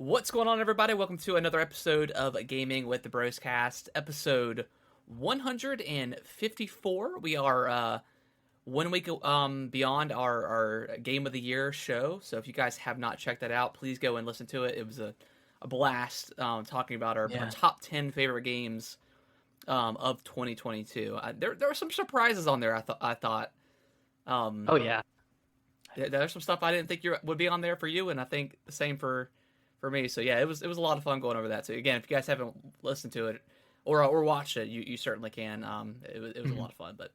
What's going on, everybody? Welcome to another episode of Gaming with the Broscast, episode 154. We are 1 week beyond our Game of the Year show, so if you guys have not checked that out, please go and listen to it. It was a blast talking about our top 10 favorite games of 2022. There were some surprises on there, I thought. Oh, yeah. There's some stuff I didn't think would be on there for you, and I think the same for me. So yeah, it was a lot of fun going over that. So again, if you guys haven't listened to it or watched it, you certainly can. It was a lot of fun. But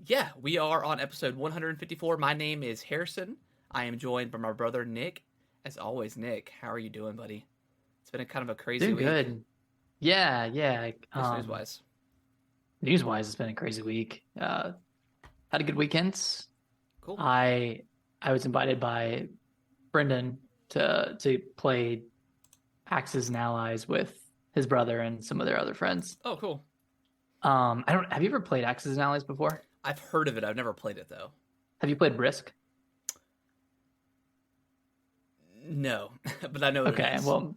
yeah, we are on episode 154. My name is Harrison. I am joined by my brother Nick. As always, Nick, how are you doing, buddy? It's been kind of a crazy week. Good. Yeah. News-wise, it's been a crazy week. Had a good weekend. Cool. I was invited by Brendan to play Axes and Allies with his brother and some of their other friends. Oh, cool. Have you ever played Axes and Allies before? I've heard of it. I've never played it though. Have you played Risk? No, but I know. Okay, well,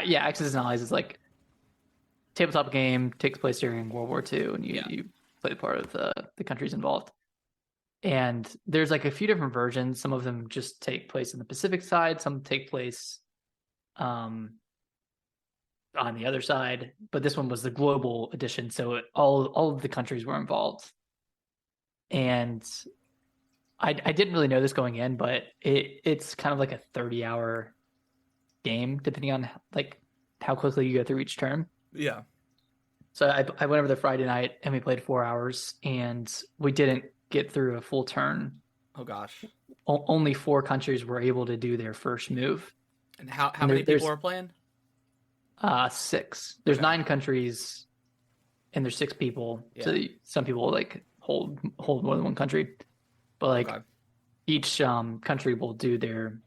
yeah, Axes and Allies is like tabletop game, takes place during World War II, and you play the part of the countries involved. And there's like a few different versions. Some of them just take place in the Pacific side. Some take place on the other side. But this one was the global edition, so all of the countries were involved. And I didn't really know this going in, but it's kind of like a 30-hour game, depending on like how quickly you go through each turn. Yeah. So I went over there Friday night and we played 4 hours, and we didn't get through a full turn. Oh gosh. Only 4 countries were able to do their first move. And how many people are playing? 6. There's 9 countries and there's 6 people. Yeah. So some people like hold more than one country. But like each country will do their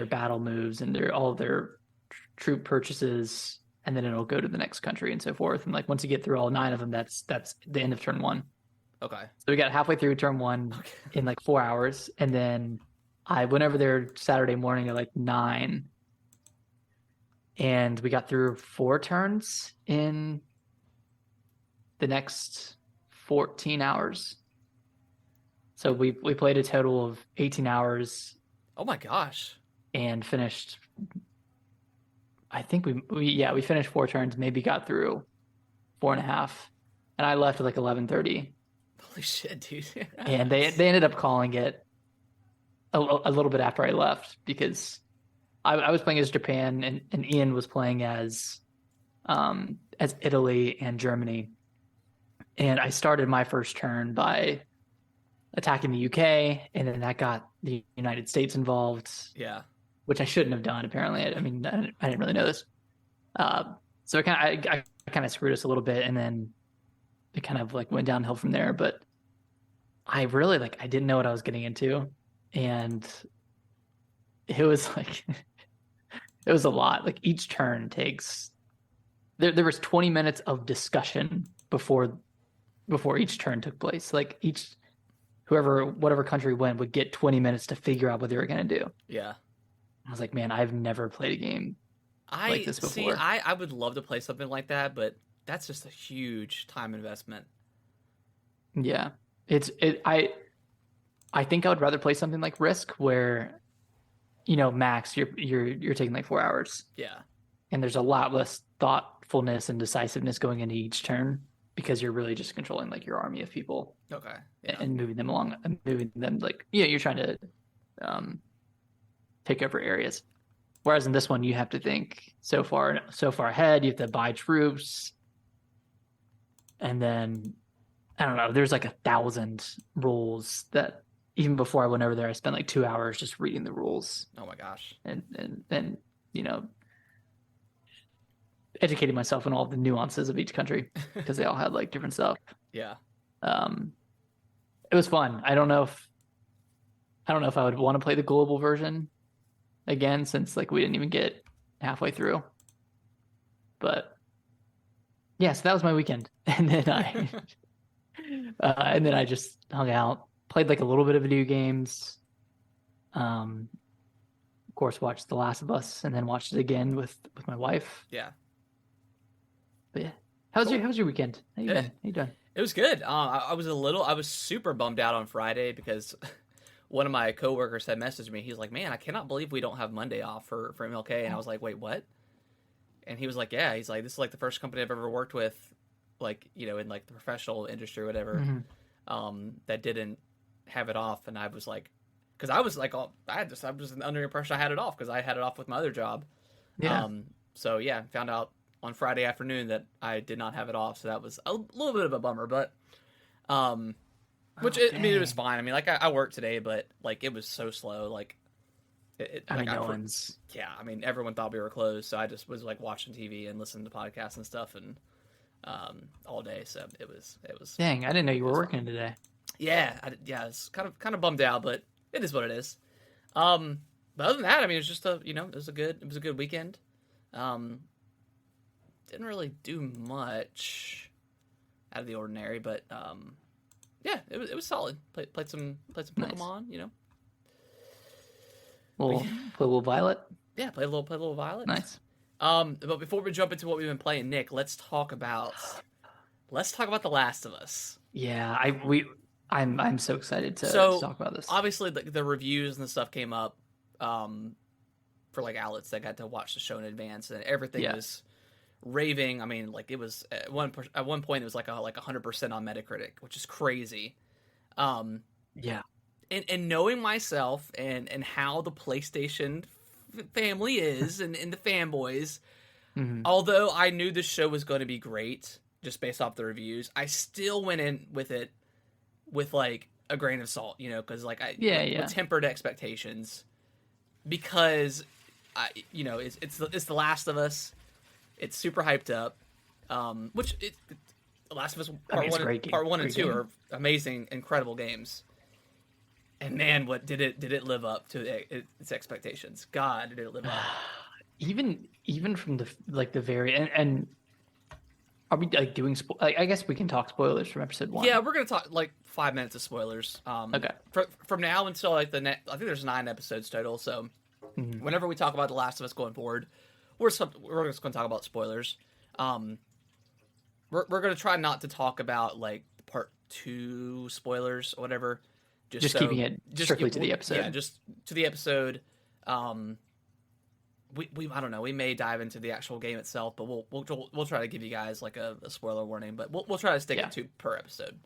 battle moves and all of their troop purchases, and then it'll go to the next country and so forth. And like once you get through all 9 of them, that's the end of turn 1. Okay. So we got halfway through turn 1 in like 4 hours, and then I went over there Saturday morning at like 9, and we got through 4 turns in the next 14 hours. So we played a total of 18 hours. Oh my gosh. And finished. I think we finished 4 turns, maybe got through 4.5, and I left at like 11:30. Holy shit, dude. And they ended up calling it a little bit after I left, because I was playing as Japan and Ian was playing as Italy and Germany. And I started my first turn by attacking the UK, and then that got the United States involved. Yeah. Which I shouldn't have done, apparently. I mean, I didn't really know this. So I kind of screwed us a little bit, and then it kind of like went downhill from there. But I really I didn't know what I was getting into, and it was like it was a lot. Like each turn takes there was 20 minutes of discussion before each turn took place. Like whatever country went would get 20 minutes to figure out what they were going to do. Yeah. I was like, man, I've never played a game like this before. See, I would love to play something like that, but that's just a huge time investment. Yeah. I think I would rather play something like Risk, where max you're taking like 4 hours. Yeah. And there's a lot less thoughtfulness and decisiveness going into each turn, because you're really just controlling like your army of people. Okay. Yeah. And moving them along, and moving them you're trying to take over areas. Whereas in this one, you have to think so far ahead. You have to buy troops, and then I don't know. There's like 1,000 rules that even before I went over there, I spent like 2 hours just reading the rules. Oh my gosh! And educating myself on all the nuances of each country, because they all had like different stuff. Yeah. It was fun. I don't know if I would want to play the global version again, since like we didn't even get halfway through. But yeah, so that was my weekend. And then I just hung out, played like a little bit of video games, course, watched The Last of Us, and then watched it again with my wife. Yeah. But yeah, how was your weekend? How you been? How you doing? It was good. I was super bummed out on Friday because one of my coworkers had messaged me. He's like, "Man, I cannot believe we don't have Monday off for MLK." And I was like, "Wait, what?" And he was like, "Yeah." He's like, "This is like the first company I've ever worked with, like, you know, in like the professional industry or whatever, that didn't have it off." And I was like, because I was like, I was under the impression I had it off because I had it off with my other job. Yeah. So yeah, found out on Friday afternoon that I did not have it off. So that was a little bit of a bummer, but I mean, it was fine. I mean, like I worked today, but like it was so slow. Like I mean, no one's. Yeah, I mean, everyone thought we were closed, so I just was like watching TV and listening to podcasts and stuff and all day. So it was. Dang, I didn't know you were working today. Yeah, it's kind of bummed out, but it is what it is. But other than that, I mean, it was just it was a good weekend. Didn't really do much out of the ordinary, but yeah, it was solid. Played some Pokemon, you know. Play a little Violet. Yeah, play a little Violet. Nice. But before we jump into what we've been playing, Nick, let's talk about The Last of Us. Yeah, I'm so excited to talk about this. Obviously, the reviews and the stuff came up for like outlets that got to watch the show in advance, and everything was raving. I mean, like it was at one point it was like 100% on Metacritic, which is crazy. Yeah. And knowing myself and how the PlayStation family is and the fanboys, although I knew this show was going to be great just based off the reviews, I still went in with it with like a grain of salt, you know, because like with tempered expectations, because it's The Last of Us, it's super hyped up, which The Last of Us part one and two are amazing, incredible games. And man, what did it live up to its expectations? God, did it live up? Even from the very and are we like doing? I guess we can talk spoilers from episode 1. Yeah, we're gonna talk like 5 minutes of spoilers. Okay. From now until like I think there's 9 episodes total. So whenever we talk about The Last of Us going forward, we're just gonna talk about spoilers. We're gonna try not to talk about like part 2 spoilers or whatever. Just keeping it strictly to the episode. Yeah, just to the episode. We I don't know. We may dive into the actual game itself, but we'll try to give you guys like a spoiler warning. But we'll try to stick it to per episode.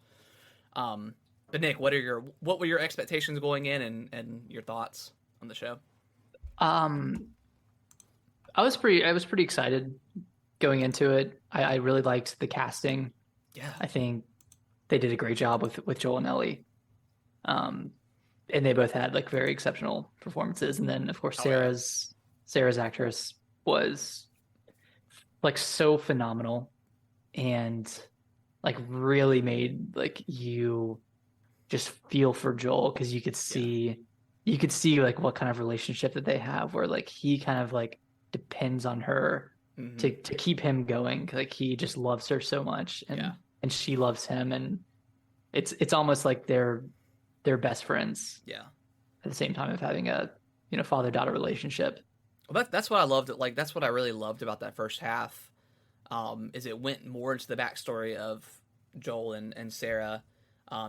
But Nick, what were your expectations going in, and your thoughts on the show? I was pretty excited going into it. I really liked the casting. Yeah, I think they did a great job with Joel and Ellie. And they both had like very exceptional performances. And then of course Sarah's actress was like so phenomenal and like really made like you just feel for Joel, because you could see like what kind of relationship that they have, where like he kind of like depends on her to keep him going. Like he just loves her so much, and she loves him, and it's almost like they're best friends. Yeah. At the same time of having a father-daughter relationship. Well, that's what I loved. Like that's what I really loved about that first half. Is it went more into the backstory of Joel and Sarah.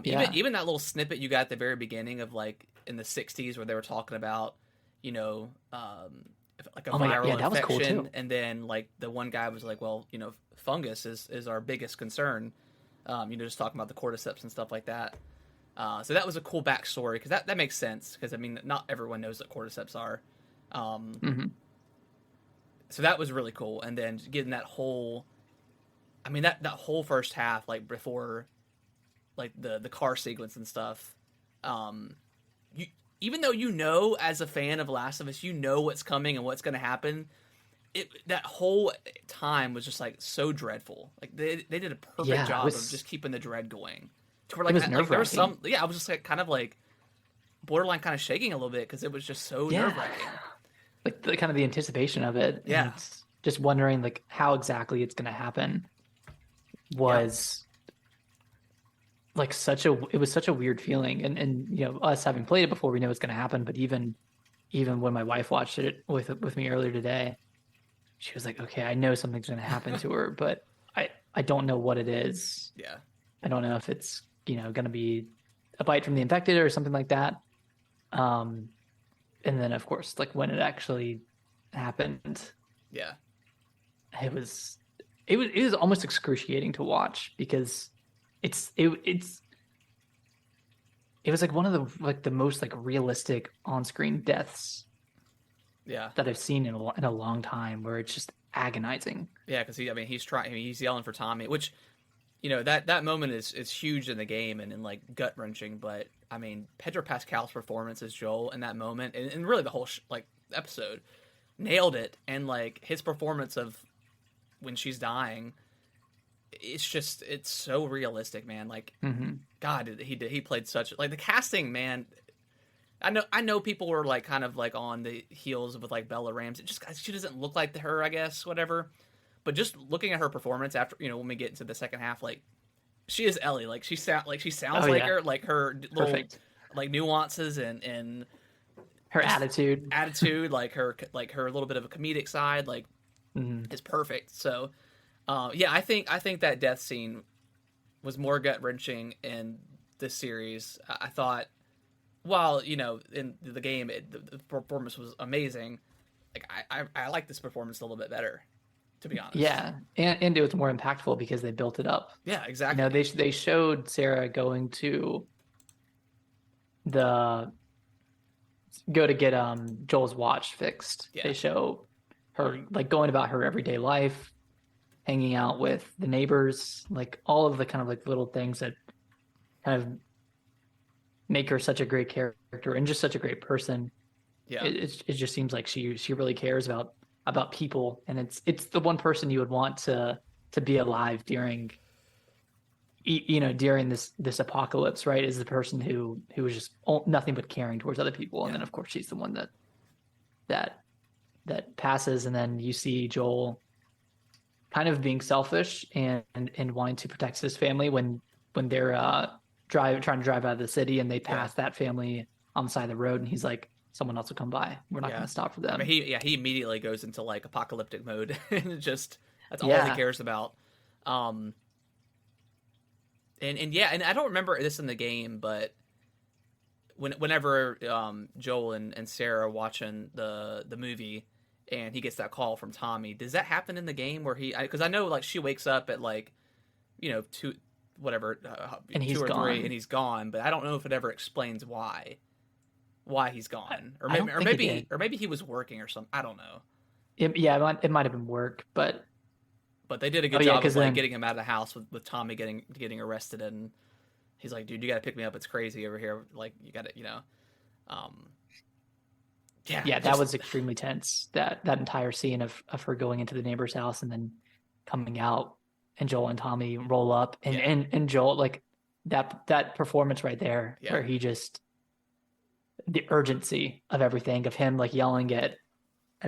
Even that little snippet you got at the very beginning of like in the 60s where they were talking about, like a viral infection, was cool too. And then like the one guy was like, well, fungus is our biggest concern. Just talking about the cordyceps and stuff like that. So that was a cool backstory, because that makes sense, because I mean not everyone knows what cordyceps are. So that was really cool, and then getting that whole, I mean that whole first half, like before, like the car sequence and stuff. Even though as a fan of Last of Us, what's coming and what's going to happen. That whole time was just like so dreadful. Like they did a perfect job of just keeping the dread going. To where, like, there was some, I was just like kind of like borderline kind of shaking a little bit, because it was just so nerve-wracking. Like the kind of the anticipation of it. Yeah. Just wondering like how exactly it's going to happen was like it was such a weird feeling. And us having played it before, we know it's going to happen, but even even when my wife watched it with me earlier today, she was like, "Okay, I know something's going to happen to her, but I don't know what it is. Yeah. I don't know if it's going to be a bite from the infected or something like that." Um, and then of course, like when it actually happened, Yeah. it was almost excruciating to watch because it's it was like one of the most like realistic on-screen deaths Yeah. that I've seen in a long time, where it's just agonizing. Yeah, because he's trying. I mean, he's yelling for Tommy, which that moment is huge in the game and like gut wrenching. But I mean, Pedro Pascal's performance as Joel in that moment, and really the whole like episode, nailed it. And like his performance of when she's dying, it's so realistic, man. Like, God, he played such like the casting, man. I know people were like kind of like on the heels with like Bella Ramsey. Just she doesn't look like her, I guess, whatever. But just looking at her performance after when we get into the second half, like she is Ellie. Like she sounds Oh, like yeah. her, like her little Perfect. like nuances and Her attitude. like her little bit of a comedic side, like is perfect. So yeah, I think that death scene was more gut wrenching in this series. I thought, while in the game the performance was amazing, like I like this performance a little bit better, to be honest. Yeah, and it was more impactful because they built it up. Yeah, exactly. They showed Sarah going to the go to get Joel's watch fixed. Yeah. They show her like going about her everyday life, hanging out with the neighbors, like all of the kind of like little things that kind of make her such a great character and just such a great person. Yeah. It just seems like she really cares about people, and it's the one person you would want to be alive during during this apocalypse, right? Is the person who was just nothing but caring towards other people. And then of course she's the one that passes, and then you see Joel kind of being selfish and wanting to protect his family when they're trying to drive out of the city, and they pass that family on the side of the road, and he's like, someone else will come by, we're not going to stop for them. I mean, he immediately goes into like apocalyptic mode and just that's all he cares about. And I don't remember this in the game, but whenever Joel and Sarah are watching the movie and he gets that call from Tommy, does that happen in the game where because I know like she wakes up at like 2 whatever and 2 or gone. 3 and he's gone, but I don't know if it ever explains why he's gone, or maybe he was working or something. I don't know. It might have been work, but they did a good job of like getting him out of the house with Tommy getting arrested, and he's like, dude, you got to pick me up. It's crazy over here. Like you got to, that was extremely tense. That entire scene of her going into the neighbor's house and then coming out, and Joel and Tommy roll up, and Joel, like that performance right there, where he just, the urgency of everything, of him like yelling at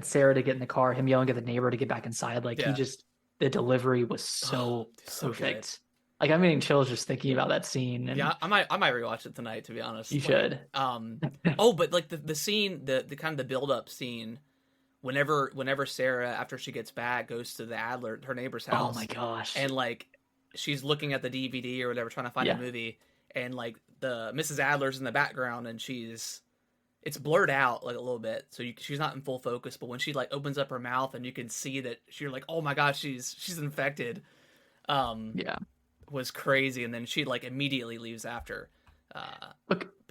Sarah to get in the car, him yelling at the neighbor to get back inside, like he just, the delivery was so perfect. So like I'm getting chills just thinking about that scene. And I might rewatch it tonight, to be honest. You should. But like the scene, the kind of the build up scene, whenever Sarah, after she gets back, goes to the Adler, her neighbor's house. Oh my gosh! And like she's looking at the DVD or whatever, trying to find a movie, and like the Mrs. Adler's in the background, and it's blurred out like a little bit, so she's not in full focus. But when she like opens up her mouth and you can see that you're like, oh my gosh, she's infected. Was crazy, and then she like immediately leaves after.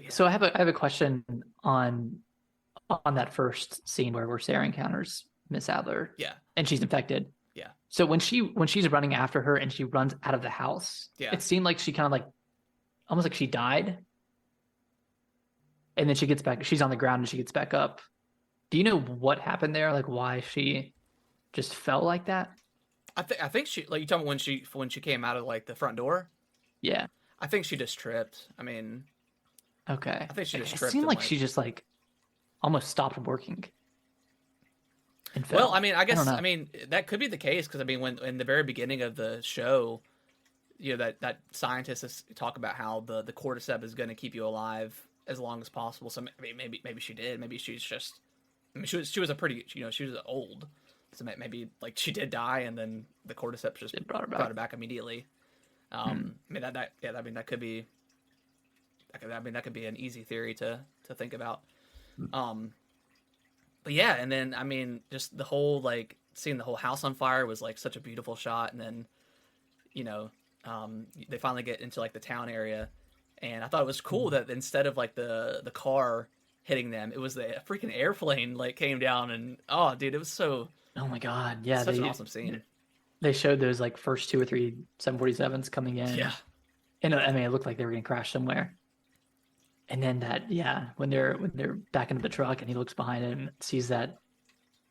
So I have a question on that first scene where Sarah encounters Miss Adler. Yeah, and she's infected. Yeah. So when she's running after her and she runs out of the house, it seemed like she kind of like almost like she died. And then she gets back, she's on the ground and she gets back up. Do you know what happened there? Like why she just fell like that? I think she, like, you talking when she came out of like the front door? Yeah. I think she just tripped. I mean, okay. I think she just tripped. tripped. It seemed like she just like almost stopped working. Well, I mean, I guess that could be the case, because I mean, when in the very beginning of the show, that scientists talk about how the cordyceps is going to keep you alive as long as possible. So maybe she did. Maybe she's just. I mean, she was a pretty. She was old. So maybe like she did die, and then the cordyceps just It brought her back immediately. I mean I mean that could be. I mean that could be an easy theory to think about. But yeah, and then I mean just the whole like seeing the whole house on fire was like such a beautiful shot, and then you know they finally get into like the town area, and I thought it was cool that instead of like the car hitting them, it was the freaking airplane like came down, and oh dude, it was so. Oh my God. Yeah. Such an awesome scene. They showed those like first 2 or 3 747s coming in. Yeah. And I mean, it looked like they were going to crash somewhere. And then when they're back into the truck and he looks behind him, sees that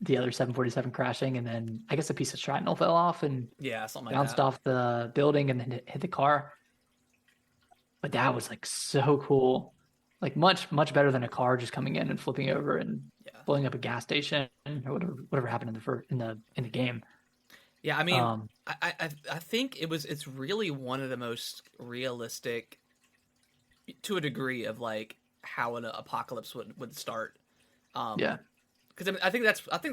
the other 747 crashing, and then I guess a piece of shrapnel fell off and something like bounced that. off the building and then hit the car. But that was like so cool. Like much better than a car just coming in and flipping over and blowing up a gas station or whatever happened in the game. Yeah, I mean, I think it's really one of the most realistic, to a degree, of like how an apocalypse would start. Yeah, because I think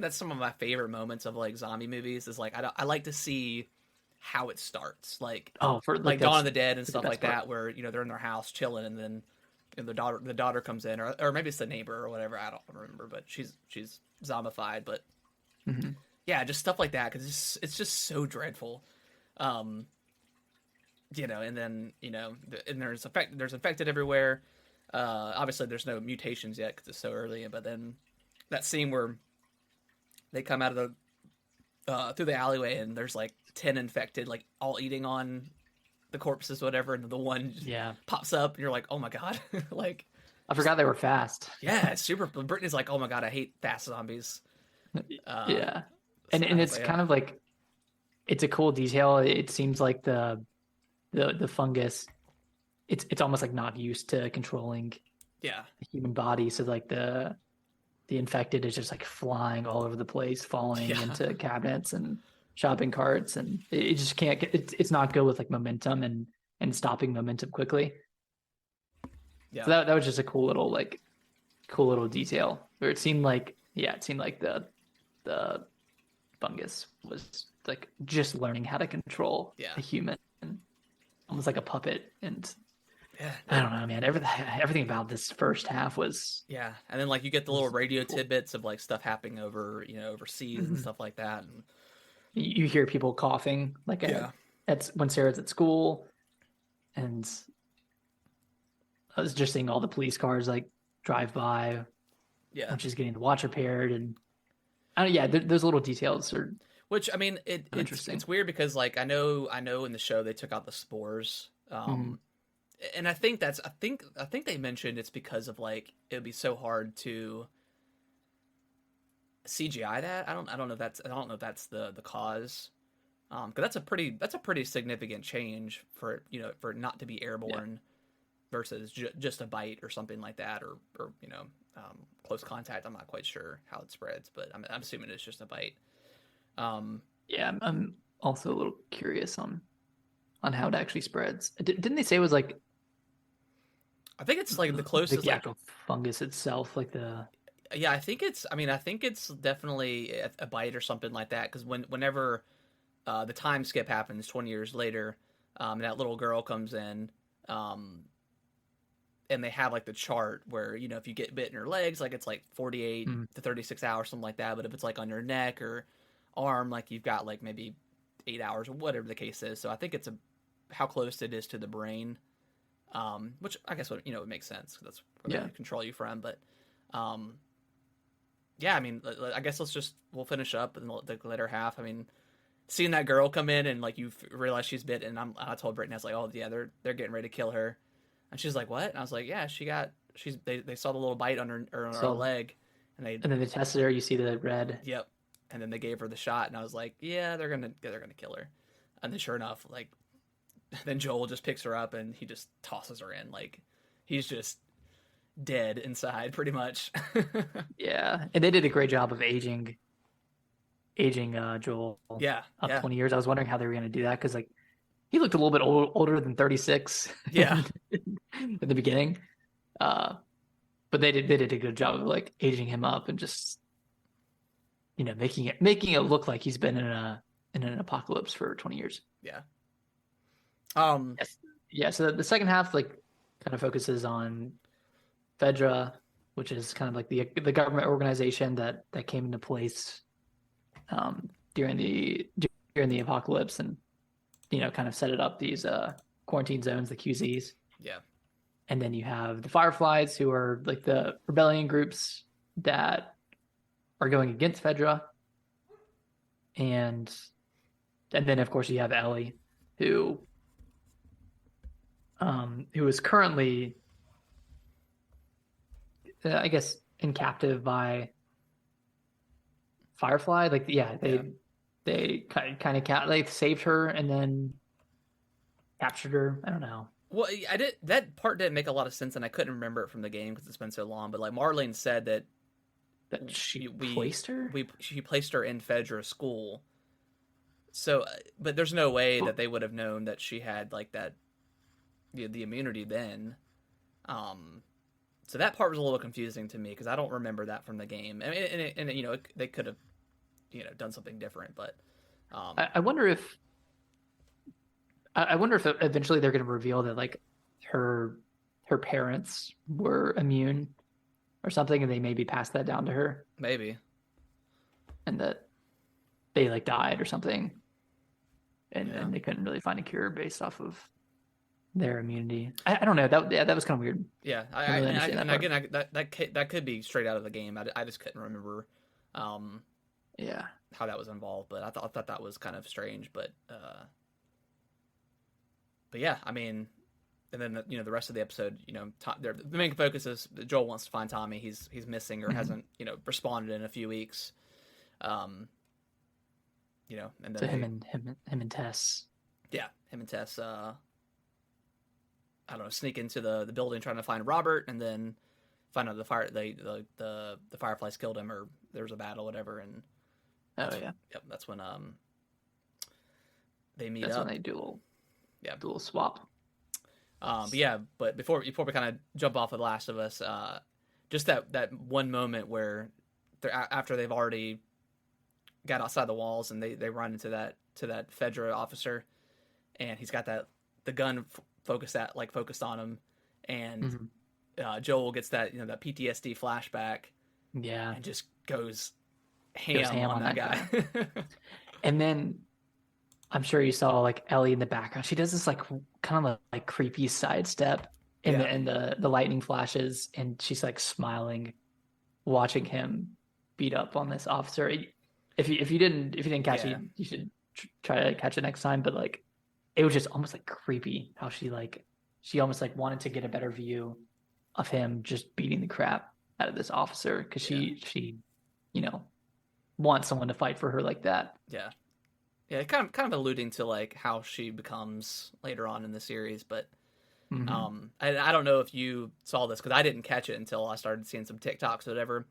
that's some of my favorite moments of like zombie movies. Is like I like to see how it starts, like for like Dawn of the Dead and stuff like part. that, where they're in their house chilling, and then the daughter comes in, or maybe it's the neighbor or whatever. I don't remember, but she's zombified. But yeah, just stuff like that, because it's just so dreadful. And then and there's infected everywhere. Obviously, there's no mutations yet because it's so early. But then that scene where they come out of the through the alleyway, and there's like 10 infected, like all eating on the corpses, whatever, and the one pops up, and you're like, oh my God. Like, I forgot they were fast. Yeah, it's super. Brittany's like, oh my God, I hate fast zombies. Yeah, and it's kind of like, it's a cool detail. It seems like the fungus, it's almost like not used to controlling the human body, so like the infected is just like flying all over the place, falling into cabinets and shopping carts, and it just can't get, it's not good with like momentum and stopping momentum quickly. So that was just a cool little detail where it seemed like the fungus was like just learning how to control a human, almost like a puppet. And I don't know, man, everything about this first half was and then like you get the little radio tidbits of like stuff happening overseas and stuff like that, and you hear people coughing like that's when Sarah's at school, and I was just seeing all the police cars like drive by when she's getting the watch repaired, and those little details are, which I mean it's weird because like I know in the show they took out the spores, and I think they mentioned it's because of like it would be so hard to CGI that. I don't know if that's the cause, because that's a pretty significant change for for it not to be airborne versus just a bite or something like that, or close contact. I'm not quite sure how it spreads, but I'm assuming it's just a bite. I'm also a little curious on how it actually spreads. Didn't they say it was like, I think it's like the closest the actual fungus itself, like the. Yeah, I think it's definitely a bite or something like that, because whenever the time skip happens 20 years later, and that little girl comes in, and they have like the chart where if you get bit in your legs, like it's like 48 to 36 hours, something like that. But if it's like on your neck or arm, like you've got like maybe 8 hours or whatever the case is. So I think it's how close it is to the brain, which I guess would makes sense, because that's where they control you from. But I mean, I guess we'll finish up in the later half. I mean, seeing that girl come in and like you realize she's bit, and I told Brittany, I was like, oh yeah, they're getting ready to kill her, and she's like, what? And I was like, yeah, they saw the little bite on her leg, and then they tested her. You see the red. Yep. And then they gave her the shot, and I was like, yeah, they're gonna kill her. And then sure enough, like, then Joel just picks her up and he just tosses her in, like he's just dead inside, pretty much. Yeah, and they did a great job of aging Joel. Up 20 years. I was wondering how they were gonna do that, because like he looked a little bit older than 36. Yeah. In the beginning. but they did a good job of like aging him up and just making it look like he's been in an apocalypse for 20 years. Yeah. Yes. Yeah. So the second half like kind of focuses on Fedra, which is kind of like the government organization that came into place during the apocalypse, and kind of set it up, these quarantine zones, the QZs. Yeah. And then you have the Fireflies, who are like the rebellion groups that are going against Fedra. And then of course you have Ellie, who is currently I guess in captive by Firefly. Like, yeah, they kind of they saved her and then captured her. I don't know. Well, that part didn't make a lot of sense, and I couldn't remember it from the game because it's been so long. But like Marlene said that she placed her. She placed her in Fedra school. So, but there's no way that they would have known that she had like that, the immunity then. So that part was a little confusing to me because I don't remember that from the game. I mean, and they could have, done something different, but I wonder if eventually they're going to reveal that like her parents were immune or something, and they maybe passed that down to her. Maybe. And that they like died or something, and they couldn't really find a cure based off of their immunity. I don't know. That was kind of weird. Yeah, that could be straight out of the game. I just couldn't remember. How that was involved, but I thought that was kind of strange. But yeah, I mean, and then the rest of the episode, the main focus is Joel wants to find Tommy. He's missing or hasn't responded in a few weeks. And then so him and Tess. Yeah, him and Tess. I don't know, sneak into the building trying to find Robert, and then find out the Fireflies killed him, or there was a battle, whatever. And that's when they meet up. That's when they do a little swap. But before we kind of jump off of The Last of Us, just that one moment where after they've already got outside the walls and they run into that Fedra officer, and he's got the gun focused on him, and Joel gets that that PTSD flashback, and just goes ham on that guy. And then I'm sure you saw like Ellie in the background. She does this like kind of like creepy sidestep in the lightning flashes, and she's like smiling, watching him beat up on this officer. If you didn't catch it, you should try to catch it next time. But like, it was just almost like creepy how she almost like wanted to get a better view of him just beating the crap out of this officer, because she wants someone to fight for her like that. Yeah, kind of alluding to like how she becomes later on in the series, but I don't know if you saw this because I didn't catch it until I started seeing some TikToks or whatever.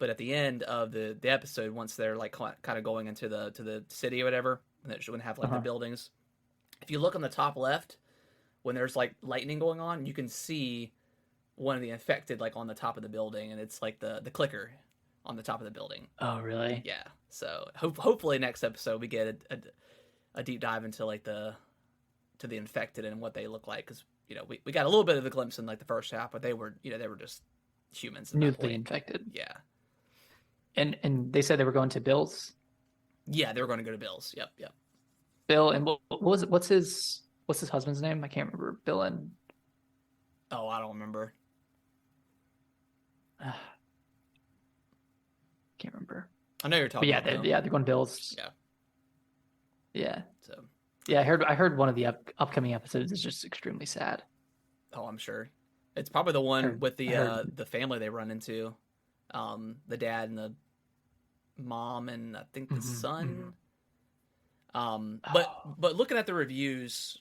But at the end of the episode, once they're like kind of going into the city or whatever, and it shouldn't have like the buildings. If you look on the top left, when there's like lightning going on, you can see one of the infected like on the top of the building, and it's like the clicker on the top of the building. Oh, really? Yeah. So hopefully next episode we get a deep dive into like the infected and what they look like, because we got a little bit of a glimpse in like the first half, but they were just humans. Newly infected. Yeah. And they said they were going to Bill's. Yeah, they were going to go to Bill's. Yep. Bill, and what's his husband's name? I can't remember. Bill and. Oh, I don't remember. Can't remember. I know you're talking. But they're going to Bill's. Yeah. So. Yeah, I heard one of the upcoming episodes is just extremely sad. Oh, I'm sure. It's probably the one with the family they run into, the dad and the mom and I think the son. But looking at the reviews,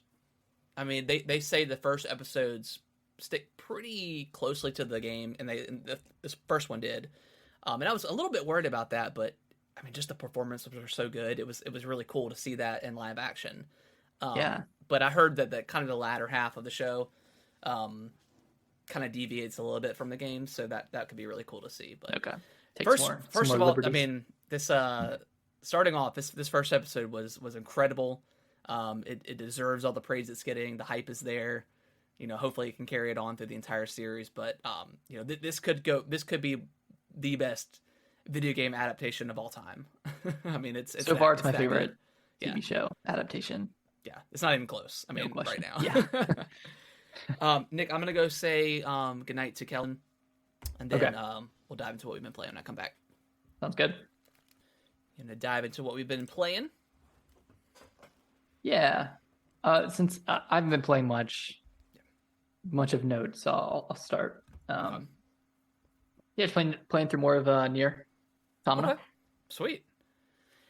I mean they say the first episodes stick pretty closely to the game, and this first one did. And I was a little bit worried about that, but I mean, just the performances were so good. It was really cool to see that in live action. But I heard that kind of the latter half of the show, kind of deviates a little bit from the game, so that could be really cool to see. But Okay. First of all, liberties. I mean, this starting off, this first episode was incredible. It deserves all the praise it's getting. The hype is there. Hopefully it can carry it on through the entire series. But this could be the best video game adaptation of all time. I mean, it's so far it's my favorite TV show adaptation. Yeah, it's not even close. I mean, right now. Yeah. Nick, I'm gonna go say goodnight to Kellen, and then we'll dive into what we've been playing when I come back. Sounds good. Gonna dive into what we've been playing. Yeah, since I haven't been playing much of note, so I'll start. Yeah, just playing through more of Nier Automata. Okay. Sweet.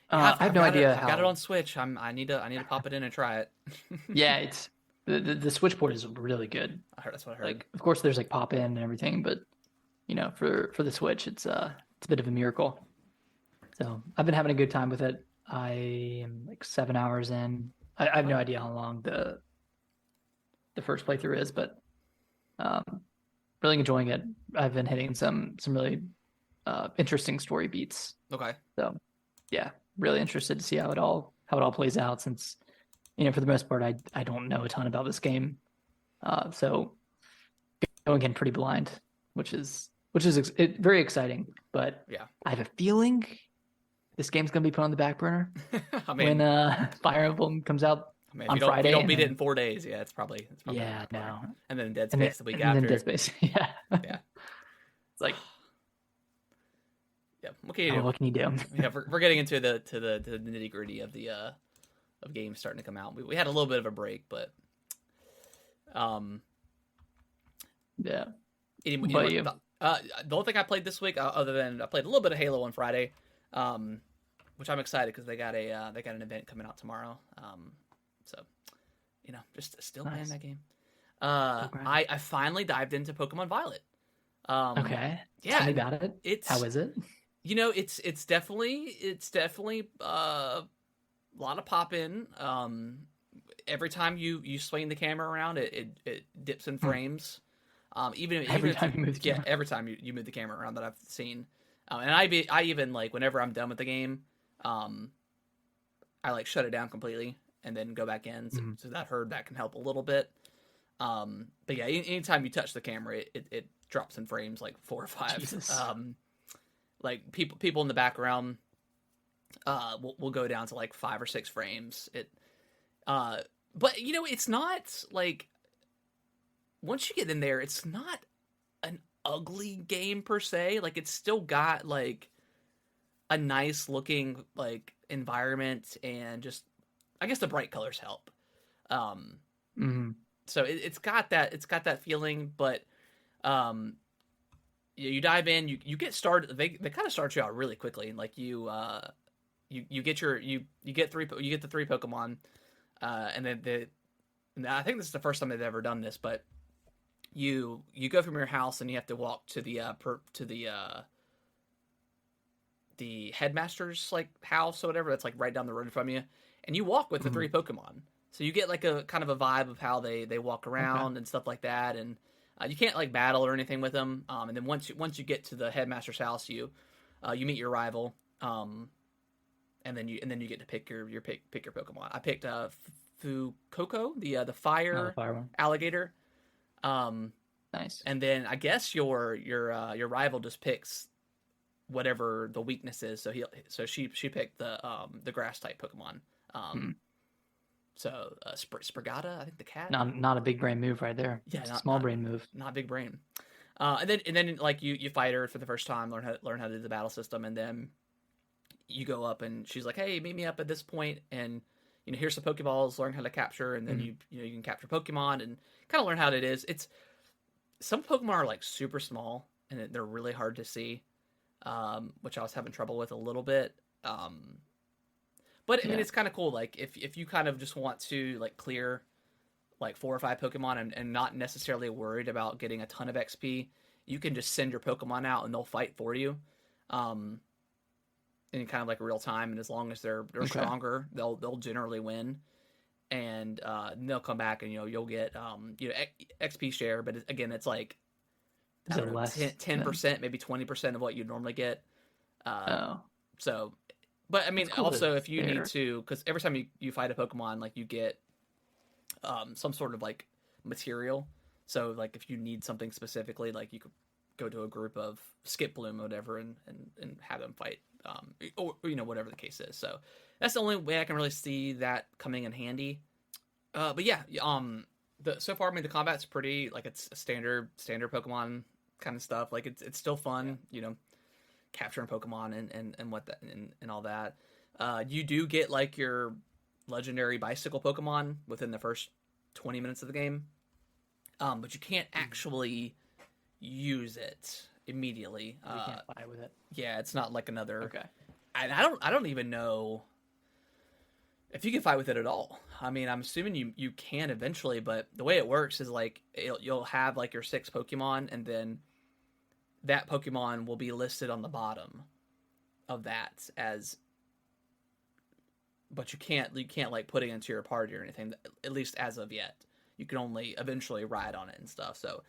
I have no idea how. I got it on Switch. I need to pop it in and try it. Yeah, it's the Switch port is really good. That's what I heard. Like, of course, there's like pop in and everything, but for the Switch, it's a bit of a miracle. So I've been having a good time with it. I am like 7 hours in. I have no idea how long the first playthrough is, but really enjoying it. I've been hitting some really interesting story beats. Okay. So yeah, really interested to see how it all plays out, since for the most part I don't know a ton about this game. So going in pretty blind, which is very exciting, but yeah, I have a feeling this game's gonna be put on the back burner when Fire Emblem comes out on Friday. If you don't beat it in 4 days, yeah, it's probably yeah, no. And then Dead Space the week after. And then Dead Space, yeah. Yeah. It's like, yeah, what can you do? What can you do? Yeah, we're getting into the nitty gritty of the of games starting to come out. We had a little bit of a break, but yeah. The only thing I played this week, other than I played a little bit of Halo on Friday, which I'm excited because they got an event coming out tomorrow. So just still playing that game. I finally dived into Pokémon Violet. Okay. Yeah. Tell me about it. How is it? It's definitely a lot of pop in. Every time you swing the camera around, it dips in frames. Every time you move the camera around that I've seen. And I even like whenever I'm done with the game, I like shut it down completely and then go back in. So that can help a little bit. But yeah, anytime you touch the camera, it drops in frames like 4 or 5. Jesus. Like people in the background will go down to like 5 or 6 frames. But it's not like, once you get in there, it's not an ugly game per se. Like, it's still got like a nice looking like environment, and just I guess the bright colors help. So it's got that feeling, but you dive in, you get started. They kind of start you out really quickly, and like you get the 3 Pokemon, and then I think this is the first time they've ever done this, but you go from your house and you have to walk to the headmaster's like house or whatever that's like right down the road from you, and you walk with the 3 Pokemon. So you get like a kind of a vibe of how they walk around and stuff like that, and you can't like battle or anything with them. And then once you get to the headmaster's house, you meet your rival, and then you get to pick your Pokemon. I picked Fukoko, the fire alligator. Nice. And then I guess your rival just picks whatever the weakness is. So she picked the grass type Pokemon. So Sprigata, I think the cat. Not a big brain move right there. Yeah, small brain move. Not big brain. And then like you fight her for the first time, learn how to do the battle system, and then you go up and she's like, "Hey, meet me up at this point, and here's some Pokeballs, learn how to capture, and then you can capture Pokemon and kind of learn how it is." It's some Pokemon are like super small and they're really hard to see, which I was having trouble with a little bit. But I mean, it's kind of cool. Like if you kind of just want to like clear like 4 or 5 Pokemon and not necessarily worried about getting a ton of XP, you can just send your Pokemon out and they'll fight for you, in kind of like real time. And as long as they're stronger, they'll generally win. And they'll come back and you'll get XP share. But again, it's like Is it less 10%, maybe 20% of what you normally get. Oh, So, but I mean, That's cool also that if you it's need there. to, because every time you fight a Pokemon, like you get some sort of like material. So like if you need something specifically, like you could go to a group of Skip Bloom or whatever and have them fight, or whatever the case is. So that's the only way I can really see that coming in handy. But yeah, so far I mean the combat's pretty like it's a standard Pokemon kind of stuff. Like it's still fun, capturing Pokemon and what that and all that. You do get like your legendary bicycle Pokemon within the first 20 minutes of the game, but you can't actually use it immediately. You can't fly with it. Yeah, it's not like another. Okay. And I don't even know if you can fight with it at all. I mean, I'm assuming you can eventually, but the way it works is like you'll have like your 6 Pokemon, and then that Pokemon will be listed on the bottom of that as. But you can't like put it into your party or anything. At least as of yet, you can only eventually ride on it and stuff. So,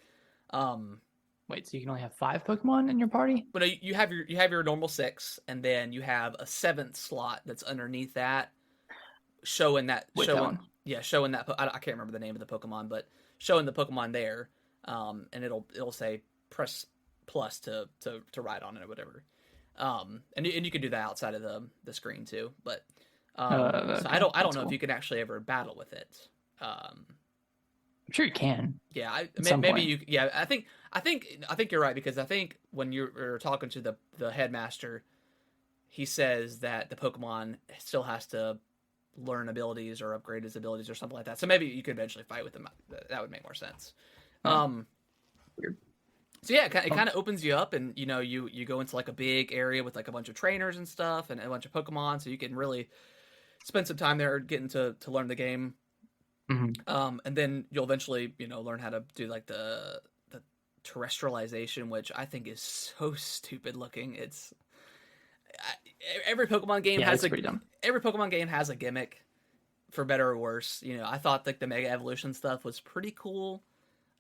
Wait, so you can only have 5 Pokemon in your party? but you have your normal 6, and then you have a 7th slot that's underneath that, showing that showing that I can't remember the name of the Pokemon, but showing the Pokemon there, and it'll say press plus to ride on it or whatever, and you can do that outside of the screen too, but so I don't know if you can actually ever battle with it. I'm sure you can. Yeah, maybe you. Yeah, I think you're right, because I think when you're talking to the headmaster, he says that the Pokemon still has to learn abilities or upgrade his abilities or something like that. So maybe you could eventually fight with them. That would make more sense. Weird. So yeah, it kind of opens you up, and you go into like a big area with like a bunch of trainers and stuff, and a bunch of Pokemon, so you can really spend some time there getting to learn the game. Mm-hmm. And then you'll eventually learn how to do like the terrestrialization, which I think is so stupid looking. It's every Pokemon game has pretty dumb. Every Pokemon game has a gimmick, for better or worse. I thought like the Mega Evolution stuff was pretty cool,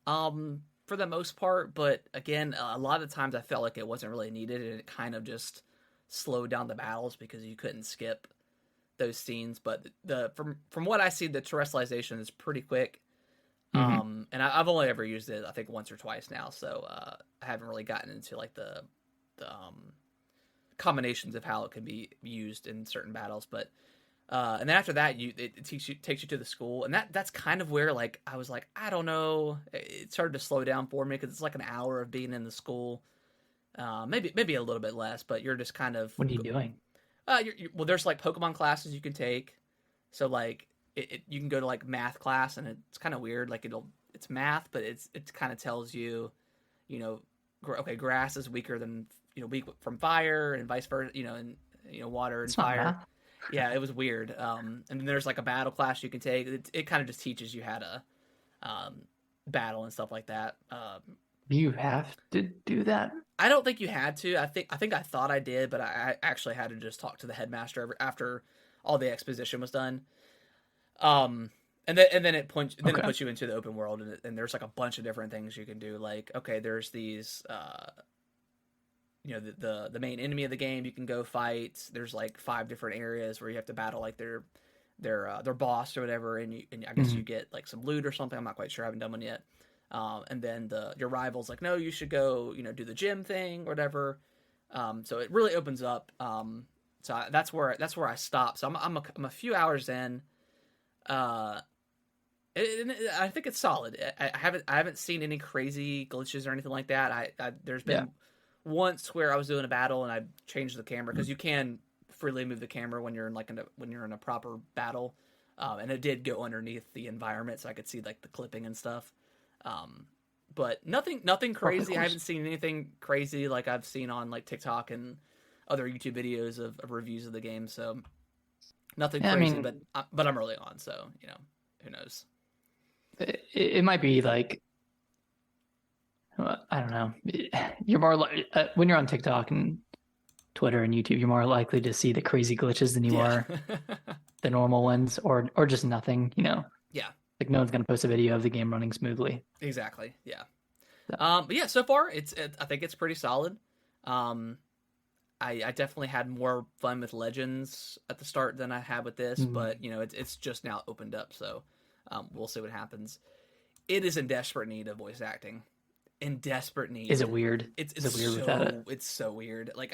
for the most part. But again, a lot of times I felt like it wasn't really needed, and it kind of just slowed down the battles because you couldn't skip those scenes. But from what I see, the terrestrialization is pretty quick. Mm-hmm. And I've only ever used it I think once or twice now, so I haven't really gotten into like the combinations of how it can be used in certain battles. But and then after that, it takes you to the school, and that's kind of where like I was like, I don't know, it started to slow down for me, because it's like an hour of being in the school, maybe a little bit less, but you're just kind of. What are you doing? Well, there's like Pokemon classes you can take, so like you can go to like math class, and it's kind of weird. Like it's math, but it kind of tells you, okay, grass is weaker than weak from fire, and vice versa, and water and It's not fire. math. Yeah, it was weird. And then there's like a battle class you can take. It kind of just teaches you how to battle and stuff like that. You have to do that? I don't think you had to. I think I thought I did, but I actually had to just talk to the headmaster after all the exposition was done. And then it puts you into the open world, and there's like a bunch of different things you can do. Like, okay, there's these the main enemy of the game you can go fight. There's like 5 different areas where you have to battle like their boss or whatever, and I guess you get like some loot or something. I'm not quite sure. I haven't done one yet. And then your rival's like, no, you should go, do the gym thing or whatever. So it really opens up. So that's where I stopped. So I'm a few hours in. I think it's solid. I haven't seen any crazy glitches or anything like that. There's been once where I was doing a battle and I changed the camera, because you can freely move the camera when you're in a proper battle. And it did go underneath the environment, so I could see like the clipping and stuff. But nothing crazy. I haven't seen anything crazy like I've seen on like TikTok and other YouTube videos of reviews of the game. So nothing crazy, but I'm early on, so who knows? It might be like, I don't know. You're more when you're on TikTok and Twitter and YouTube, you're more likely to see the crazy glitches than you are the normal ones, or just nothing. Yeah. Like no one's gonna post a video of the game running smoothly. Exactly. Yeah. But yeah, so far I think it's pretty solid. I definitely had more fun with Legends at the start than I had with this, but you know it's just now opened up, so we'll see what happens. It is in desperate need of voice acting. In desperate need. Is it weird? It's weird so, without it? It's so weird. Like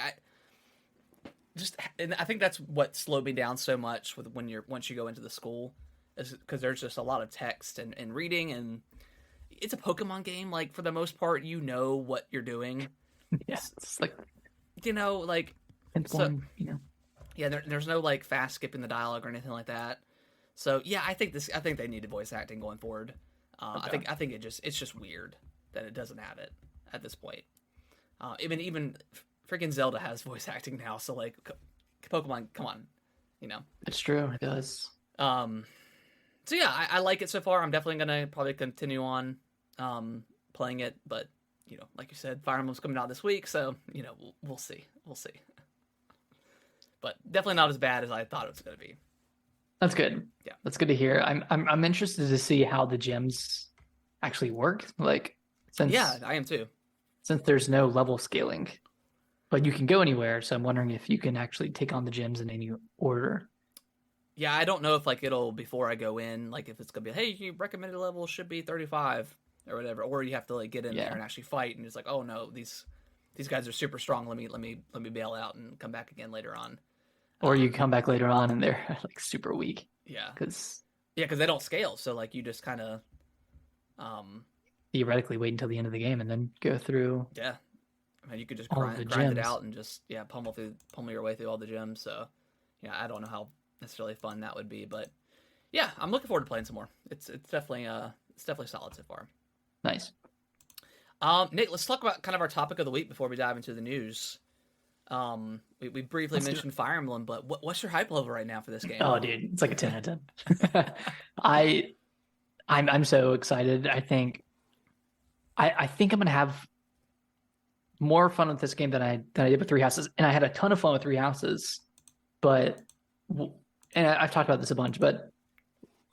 and I think that's what slowed me down so much with once you go into the school, is because there's just a lot of text and reading, and it's a Pokemon game. Like for the most part, you know what you're doing. Yeah, it's like, you know, like informed, you know. Yeah, there's no like fast skipping the dialogue or anything like that. So yeah, I think they needed voice acting going forward. Okay. I think it's just weird that it doesn't have it at this point. Even freaking Zelda has voice acting now, so like Pokemon, come on, you know. It's true, it does. So yeah, I like it so far. I'm definitely gonna probably continue on playing it, but you know, like you said, Fire Emblem's coming out this week, so you know, we'll see. But definitely not as bad as I thought it was gonna be. That's good. Yeah, that's good to hear. I'm interested to see how the gyms actually work. Like, yeah, I am too. Since there's no level scaling, but you can go anywhere, so I'm wondering if you can actually take on the gyms in any order. Yeah, I don't know if like it'll before I go in, like if it's gonna be, hey, your recommended level should be 35 or whatever, or you have to like get in there and actually fight, and it's like, oh no, these guys are super strong. Let me bail out and come back again later on. Or you come back later on and they're like super weak. Yeah, because they don't scale, so like you just kind of theoretically wait until the end of the game and then go through. Yeah, I mean you could just grind it out and just pummel your way through all the gyms. So yeah, I don't know how necessarily fun that would be, but yeah, I'm looking forward to playing some more. It's definitely solid so far. Nice. Nick, let's talk about kind of our topic of the week before we dive into the news. We briefly mentioned Fire Emblem, but what's your hype level right now for this game? Oh, dude, it's like a 10 out of 10. I'm so excited. I think I'm gonna have more fun with this game than I did with Three Houses, and I had a ton of fun with Three Houses, but and I've talked about this a bunch, but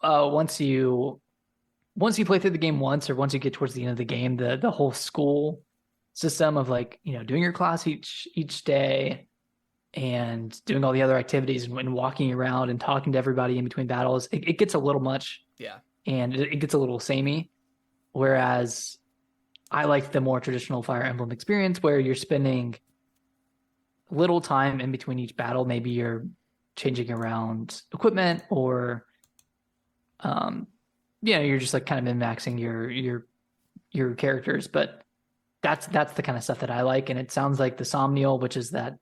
once you play through the game once, or once you get towards the end of the game, the whole school system of like, you know, doing your class each day and doing all the other activities and walking around and talking to everybody in between battles, it gets a little much. Yeah. And it gets a little samey. Whereas I like the more traditional Fire Emblem experience where you're spending little time in between each battle. Maybe you're changing around equipment, or you're just like kind of min-maxing your characters. But that's the kind of stuff that I like. And it sounds like the Somnial, which is the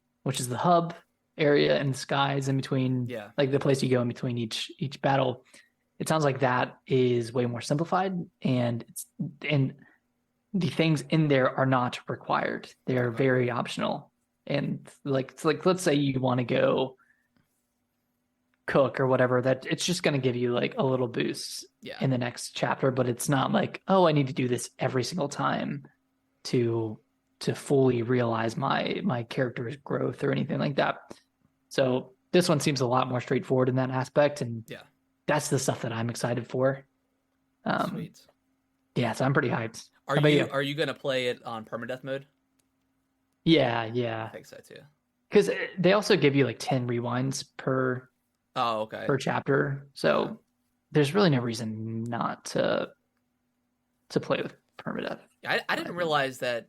hub area in the skies in between, like the place you go in between each battle. It sounds like that is way more simplified, and the things in there are not required. They're very optional. And like let's say you want to go cook or whatever, that it's just going to give you like a little boost in the next chapter, but it's not like, oh, I need to do this every single time to fully realize my character's growth or anything like that. So this one seems a lot more straightforward in that aspect, and that's the stuff that I'm excited for. Sweet. Yeah, so I'm pretty hyped. Are you gonna play it on permadeath mode? Yeah. I think so too. Because they also give you like 10 rewinds per chapter, so there's really no reason not to play with permadeath. I didn't realize that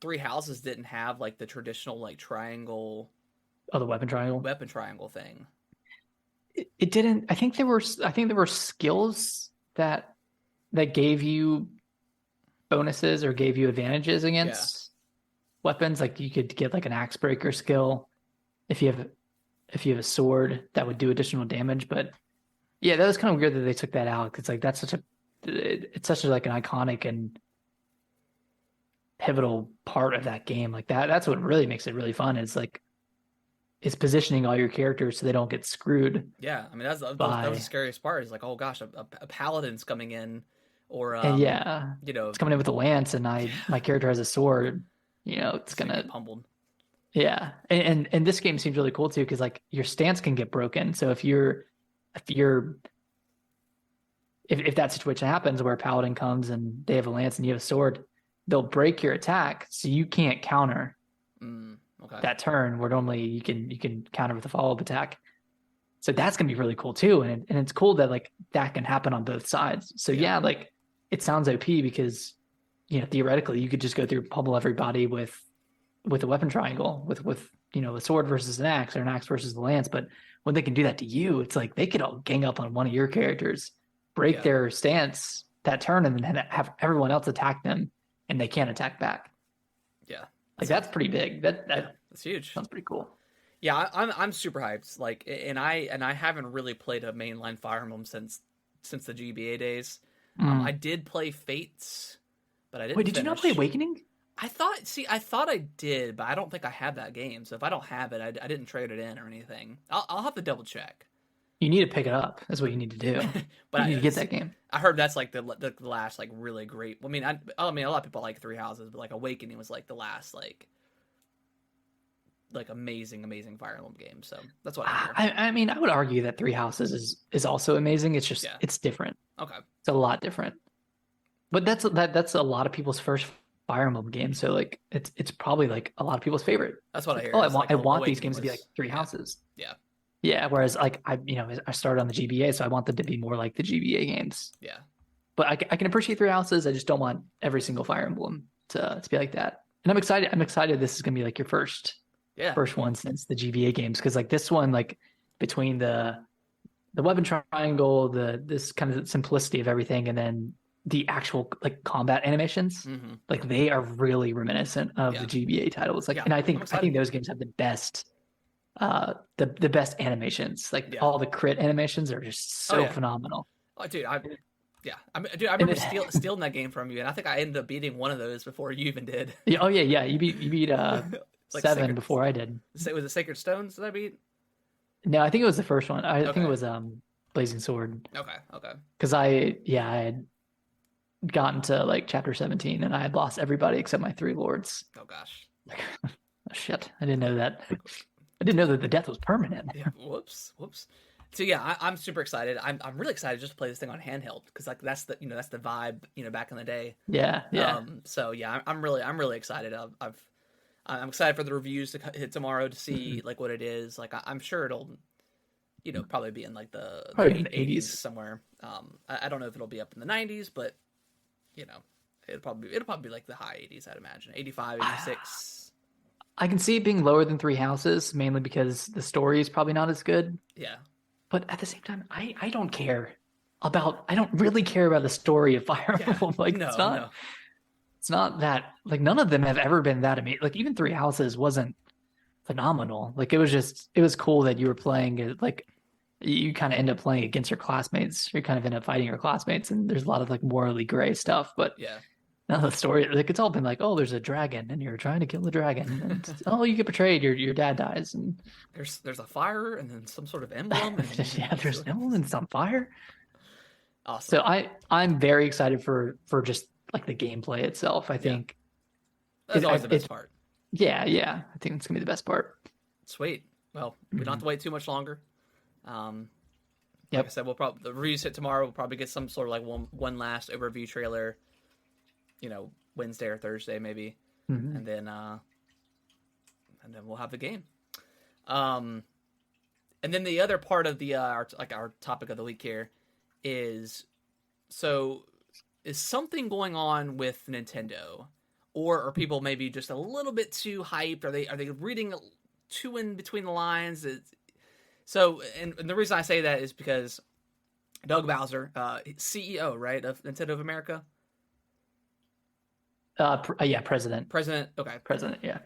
Three Houses didn't have like the traditional like triangle. Oh, the weapon triangle thing. It didn't. I think there were skills that gave you bonuses or gave you advantages against weapons. Like you could get like an axe breaker skill if you have a sword that would do additional damage. But yeah, that was kind of weird that they took that out. It's like it's such a like an iconic and pivotal part of that game. Like that's what really makes it really fun. It's positioning all your characters so they don't get screwed. Yeah, I mean that was the scariest part. Is like, oh gosh, a paladin's coming in, or it's coming in with a lance, and my character has a sword. You know, it's gonna get pummeled. Yeah, and this game seems really cool too, because like your stance can get broken. So if if that situation happens where a paladin comes and they have a lance and you have a sword, they'll break your attack, so you can't counter Okay. that turn where normally you can counter with a follow-up attack. So that's gonna be really cool too, and it's cool that like that can happen on both sides. So yeah, like it sounds OP because theoretically you could just go through pummel everybody with a weapon triangle with a sword versus an axe or an axe versus the lance. But when they can do that to you, it's like they could all gang up on one of your characters, break their stance that turn, and then have everyone else attack them, and they can't attack back. Yeah, like that's pretty big. That's huge. Sounds pretty cool. Yeah, I'm super hyped. Like, and I haven't really played a mainline Fire Emblem since the GBA days. I did play Fates, but I didn't. Wait, did you not play Awakening? I thought I did, but I don't think I have that game. So if I don't have it, I didn't trade it in or anything. I'll have to double check. You need to pick it up. That's what you need to do. But you need to get that game. I heard that's like the last like really great. I mean, a lot of people like Three Houses, but like Awakening was like the last like amazing Fire Emblem game. So that's what I hear. I mean, I would argue that Three Houses is also amazing. It's just it's different. Okay, it's a lot different. But that's a lot of people's first Fire Emblem game. So like it's probably like a lot of people's favorite. That's what I hear. Oh, I want these games to be like Three Houses. Yeah. Whereas like I started on the GBA, so I want them to be more like the GBA games. Yeah. But I can appreciate Three Houses. I just don't want every single Fire Emblem to be like that. And I'm excited. This is gonna be like your first one since the GBA games, because like this one, like between the weapon triangle, this kind of simplicity of everything, and then the actual like combat animations, like they are really reminiscent of the GBA titles. Like, and I think those games have the best the best animations. Like all the crit animations are just so phenomenal. Oh, dude, I remember stealing that game from you, and I think I ended up beating one of those before you even did. Yeah, you beat like 7 before I did. Was it Sacred Stones that I beat? No, I think it was the first one. I think it was Blazing Sword. Okay. Because I had gotten to like chapter 17 and I had lost everybody except my 3 lords. Oh gosh. Oh, shit, I didn't know that. I didn't know that the death was permanent. Yeah. Whoops. So yeah, I'm super excited. I'm really excited just to play this thing on handheld, because like that's the vibe back in the day. Yeah. So yeah, I'm really excited. I'm excited for the reviews to hit tomorrow to see like what it is. Like I'm sure it'll probably be in like the 80s somewhere. I don't know if it'll be up in the 90s, but it'll probably be like the high 80s, I'd imagine. 85, 86. I can see it being lower than Three Houses, mainly because the story is probably not as good. Yeah. But at the same time, I don't really care about the story of Fire Emblem. Like it's not that, like, none of them have ever been that amazing. Like even Three Houses wasn't phenomenal. Like it was cool that you were playing it, like you kind of end up playing against your classmates. You kind of end up fighting your classmates, and there's a lot of like morally gray stuff. But none of the story, like it's all been like, oh, there's a dragon and you're trying to kill the dragon, and oh, you get betrayed, your dad dies, and there's a fire and then some sort of emblem. And there's an emblem and some fire. Awesome. So I'm very excited for just like the gameplay itself. I think that's always the best part. Yeah. I think it's gonna be the best part. Sweet. Well, we don't have to wait too much longer. Like I said, the reviews hit tomorrow. We'll probably get some sort of like one last overview trailer, Wednesday or Thursday maybe, and then we'll have the game. And then the other part of the our topic of the week here is something going on with Nintendo, or are people maybe just a little bit too hyped? Are they reading too in between the lines? So, and the reason I say that is because Doug Bowser, CEO, right, of Nintendo of America? President. President, okay. President, yeah.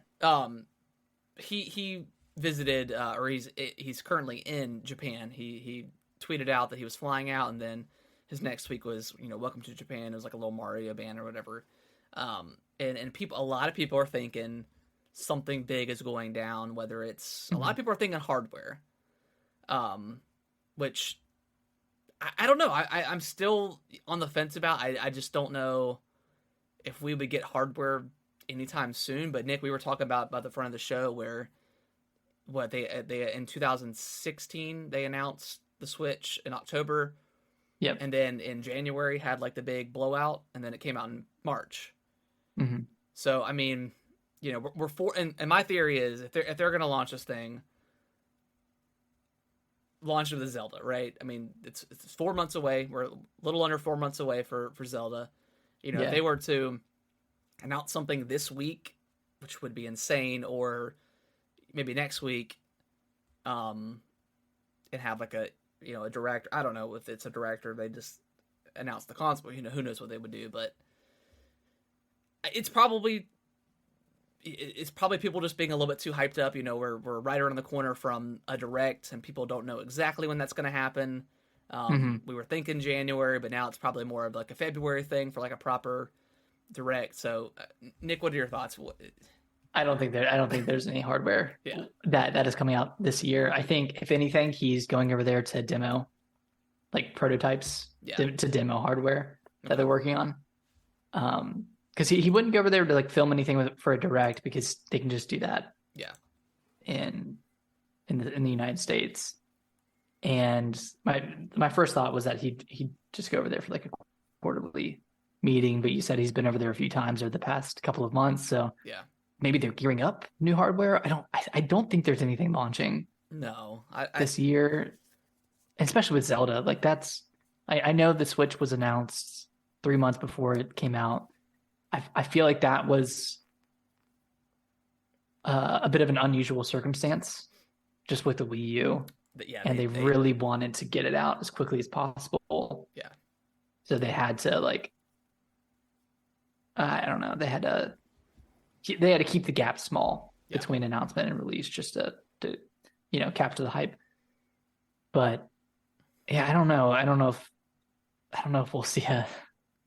He visited, or he's currently in Japan. He tweeted out that he was flying out, and then his next tweet was, welcome to Japan. It was like a little Mario band or whatever. And a lot of people are thinking something big is going down, whether it's, a lot of people are thinking hardware. Which I don't know. I'm still on the fence about. I just don't know if we would get hardware anytime soon. But Nick, we were talking about the front of the show where they in 2016 they announced the Switch in October, Yep. And then in January had like the big blowout, and then it came out in March. Mm-hmm. So I mean, we're four. And my theory is if they're gonna launch this thing, launch of the Zelda, right? I mean, it's 4 months away. We're a little under 4 months away for Zelda. If they were to announce something this week, which would be insane, or maybe next week, and have like a direct. I don't know if it's a director. They just announce the console. Who knows what they would do, but it's probably people just being a little bit too hyped up. We're right around the corner from a direct, and people don't know exactly when that's going to happen. We were thinking January, but now it's probably more of like a February thing for like a proper direct. So, Nick, what are your thoughts? I don't think there's any hardware that is coming out this year. I think if anything, he's going over there to demo, like prototypes, to demo hardware that they're working on. Because he wouldn't go over there to like film anything for a direct, because they can just do that. Yeah. In the United States, and my first thought was that he'd just go over there for like a quarterly meeting, but you said he's been over there a few times over the past couple of months, so yeah, maybe they're gearing up new hardware. I don't think there's anything launching this year, especially with Zelda. Like I know the Switch was announced 3 months before it came out. I feel like that was a bit of an unusual circumstance, just with the Wii U. And they really wanted to get it out as quickly as possible. Yeah. So they had to like, I don't know, they had to keep the gap small between announcement and release, just to capture the hype. But yeah, I don't know if we'll see a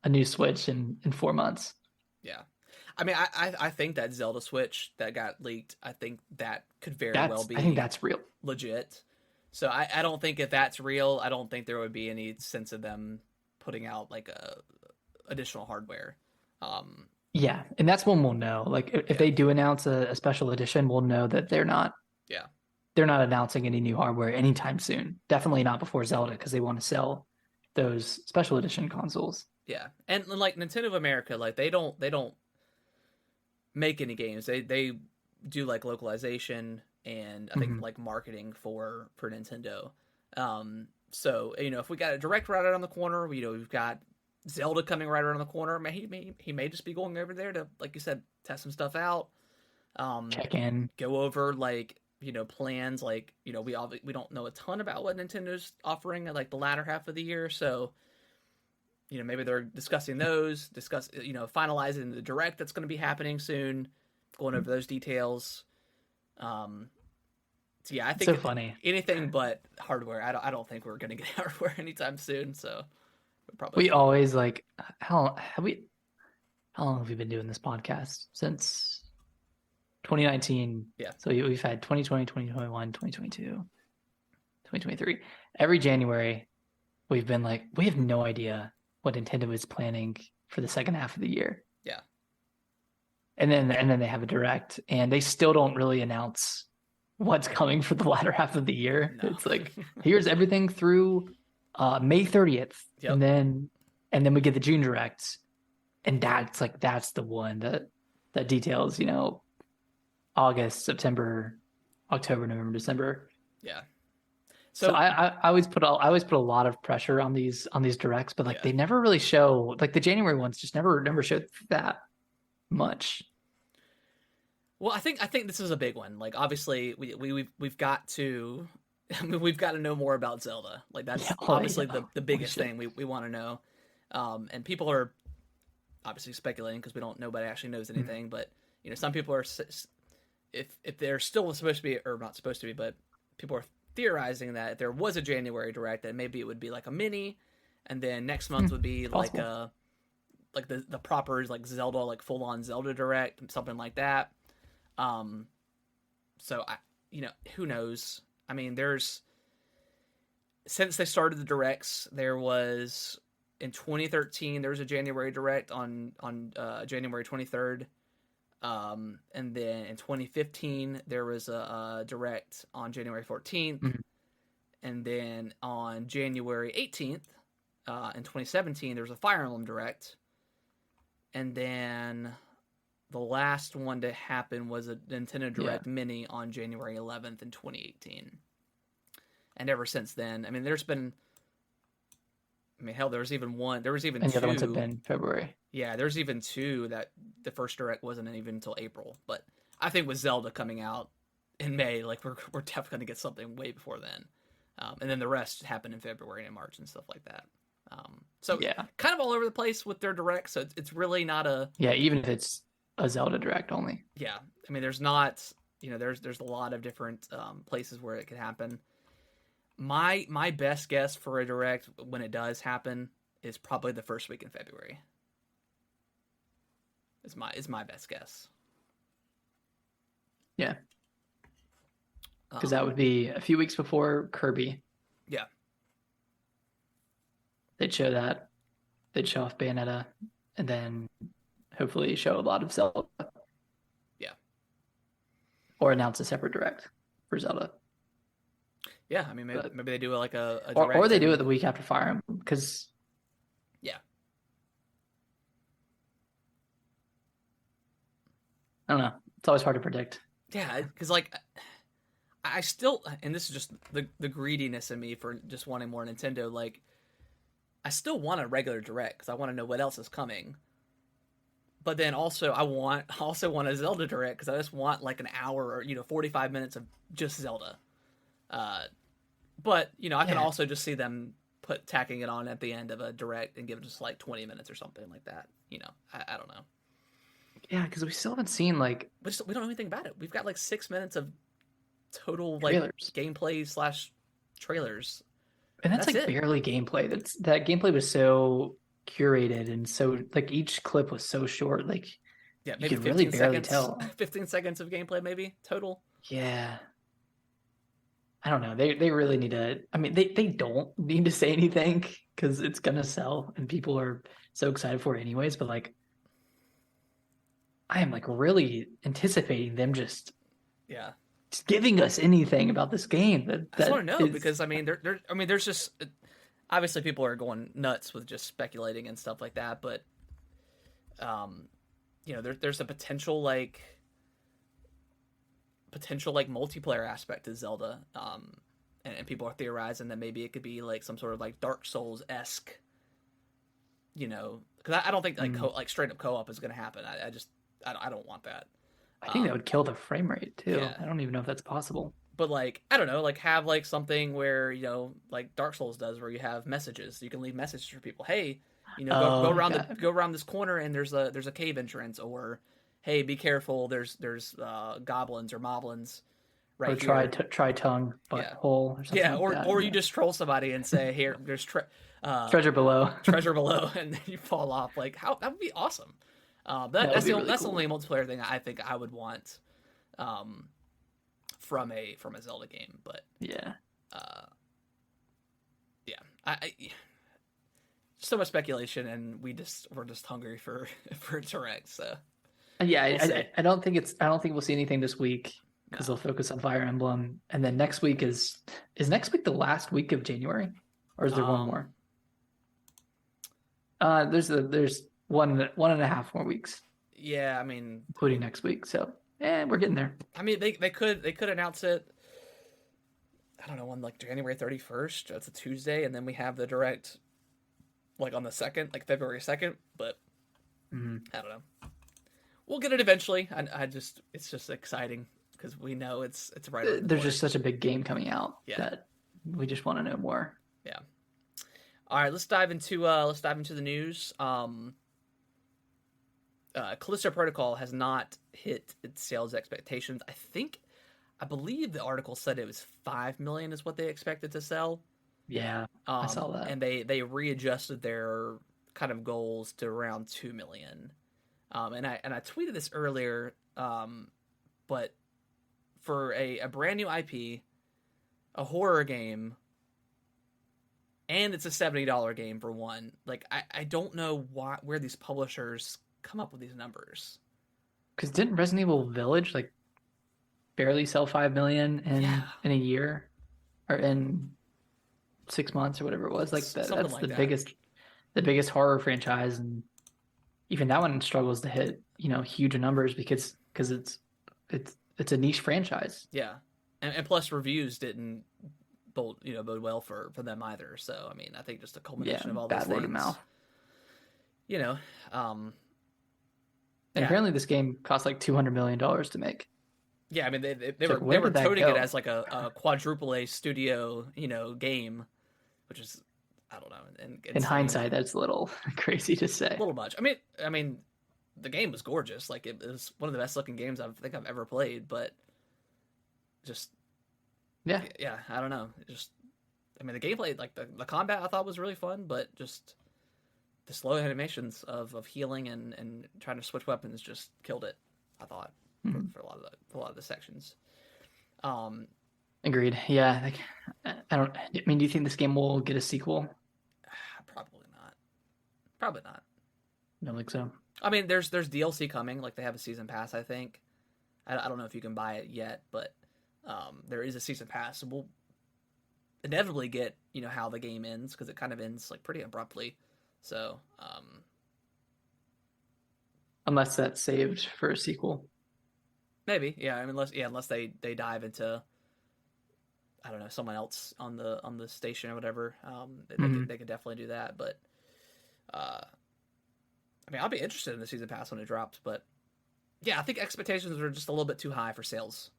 new Switch in 4 months. Yeah. I mean, I think that Zelda Switch that got leaked, I think that could well be. I think that's real. Legit. So I don't think if that's real, I don't think there would be any sense of them putting out like additional hardware. Yeah, and that's when we'll know. Like if they do announce a special edition, we'll know that they're not announcing any new hardware anytime soon. Definitely not before Zelda, because they want to sell those special edition consoles. Yeah, and like Nintendo of America, like they don't make any games. They do like localization and I think like marketing for Nintendo. So if we got a direct right around the corner, we've got Zelda coming right around the corner. He may just be going over there to, like you said, test some stuff out. Check in, go over like plans. Like we don't know a ton about what Nintendo's offering at like the latter half of the year, so maybe they're discussing those, finalizing the direct that's going to be happening soon, going over those details. So yeah, I think so funny. Anything but hardware. I don't think we're going to get hardware anytime soon. So we always like how long have we been doing this podcast? Since 2019. Yeah. So we've had 2020, 2021, 2022, 2023. Every January, we've been like, we have no idea what Nintendo is planning for the second half of the year. Yeah. And then they have a direct, and they still don't really announce what's coming for the latter half of the year. No. It's like, here's everything through May 30th. Yep. And then we get the June direct. And that's the one that details, August, September, October, November, December. Yeah. So I always put a lot of pressure on these directs, but they never really show, like the January ones just never showed that much. Well, I think this is a big one. Like obviously we've got to know more about Zelda. Like that's obviously the biggest thing we want to know. And people are obviously speculating because nobody actually knows anything, but some people are, if they're still supposed to be, or not supposed to be, but people are theorizing that if there was a January direct, that maybe it would be like a mini, and then next month would be possible. like the proper like Zelda, like full on Zelda direct, something like that. So who knows? I mean, since they started the directs, there was in 2013 there was a January direct on January 23rd. And then in 2015 there was a direct on January 14th, and then on January 18th in 2017, there was a Fire Emblem Direct. And then the last one to happen was a Nintendo Direct Mini on January 11th in 2018. And ever since then, I mean, there's been... I mean, hell, there was even one... There was even and two... the other ones have been February. Yeah, there's even two that the first Direct wasn't even until April. But I think with Zelda coming out in May, like, we're definitely going to get something way before then. And then the rest happened in February and March and stuff like that. So kind of all over the place with their Direct. So it's really not a... Yeah, even if it's a Zelda Direct only. Yeah. I mean, there's not... You know, there's a lot of different places where it could happen. My best guess for a Direct when it does happen is probably the first week in February. Is my best guess. Yeah. Because that would be a few weeks before Kirby. Yeah. They'd show that. They'd show off Bayonetta. And then hopefully show a lot of Zelda. Yeah. Or announce a separate Direct for Zelda. Yeah, I mean, maybe they do like a Direct. Or they do it the week after Fire Emblem. Because... Yeah. I don't know. It's always hard to predict. Yeah, because like... I still, and this is just the greediness in me for just wanting more Nintendo, like, I still want a regular Direct, because I want to know what else is coming. But then also, I also want a Zelda Direct, because I just want, like, an hour or, 45 minutes of just Zelda. But, I can also just see them tacking it on at the end of a Direct and give it just, like, 20 minutes or something like that. I don't know. Yeah, because we still haven't seen, like... We don't know anything about it. We've got, like, 6 minutes of total like trailers. Gameplay / trailers, and that's like it. Barely gameplay. That gameplay was so curated and so like each clip was so short. Like maybe you could really barely seconds, tell. 15 seconds of gameplay maybe total. Yeah, I don't know. They really need to. I mean, they don't need to say anything because it's gonna sell and people are so excited for it anyways. But like, I am like really anticipating them just giving us anything about this game. I just want to know because I mean, there's just obviously people are going nuts with just speculating and stuff like that, but there's a potential multiplayer aspect to Zelda, and people are theorizing that maybe it could be like some sort of like Dark Souls-esque, because I don't think like straight up co-op is going to happen. I don't want that. I think that would kill the frame rate too. Yeah. I don't even know if that's possible. But like, I don't know, like have like something where, like Dark Souls does where you have messages. You can leave messages for people. Hey, go around this corner and there's a cave entrance, or hey, be careful, there's goblins or moblins right or here. Try tongue butthole or something. Yeah, or you just troll somebody and say, here, there's treasure below. Treasure below, and then you fall off. Like that would be awesome. That's the only multiplayer thing I think I would want from a Zelda game. But I so much speculation, and we're just hungry for a Direct. So I don't think we'll see anything this week because they'll focus on Fire Emblem, and then next week is next week the last week of January, or is there one more? There's 1.5 more weeks. Yeah, I mean, including next week. So, we're getting there. I mean, they could announce it. I don't know, on like January 31st. That's a Tuesday, and then we have the Direct like on the 2nd, like February 2nd. But I don't know. We'll get it eventually. It's just exciting because we know it's right. There's just such a big game coming out that we just want to know more. Yeah. All right, let's dive into the news. Callisto Protocol has not hit its sales expectations. I believe the article said it was 5 million is what they expected to sell. Yeah, I saw that. And they readjusted their kind of goals to around 2 million. And I tweeted this earlier, but for a brand new IP, a horror game, and it's a $70 game for one. Like I don't know where these publishers come up with these numbers. Because didn't Resident Evil Village like barely sell 5 million in a year, or in 6 months or whatever it was. Like Something that's like the that. biggest horror franchise, and even that one struggles to hit huge numbers because it's a niche franchise. Yeah, and plus reviews didn't bode well for them either. So I mean, I think just a Yeah, culmination of all those bad word of things. mouth. You know, um, And yeah, apparently, this game cost like $200 million to make. yeah. I mean, they It's like, they where were did that touting it go? as like a quadruple A studio, game, which is I don't know, In insane. hindsight, that's a little crazy to A say. little much. I mean, the game was gorgeous. Like it was one of the best looking games I think I've ever played. But just Yeah. yeah, I don't know. Just I mean, the gameplay, like the combat, I thought was really fun, but just the slow animations of healing and trying to switch weapons just killed it. I thought Mhm. for a lot of the sections. Um, Agreed. Yeah. Like, I don't. I mean, do you think this game will get a sequel? Probably not. Probably not. I don't think so. I mean, there's DLC coming. Like they have a season pass, I think. I don't know if you can buy it yet, but there is a season pass. So we'll inevitably get how the game ends because it kind of ends like pretty abruptly. So Unless that's saved for a sequel. maybe yeah. I mean, unless they dive into I don't know someone else on the station or whatever. Mm-hmm. They could definitely do that. But uh, I mean, I'll be interested in the season pass when it drops. But yeah, I think expectations are just a little bit too high for sales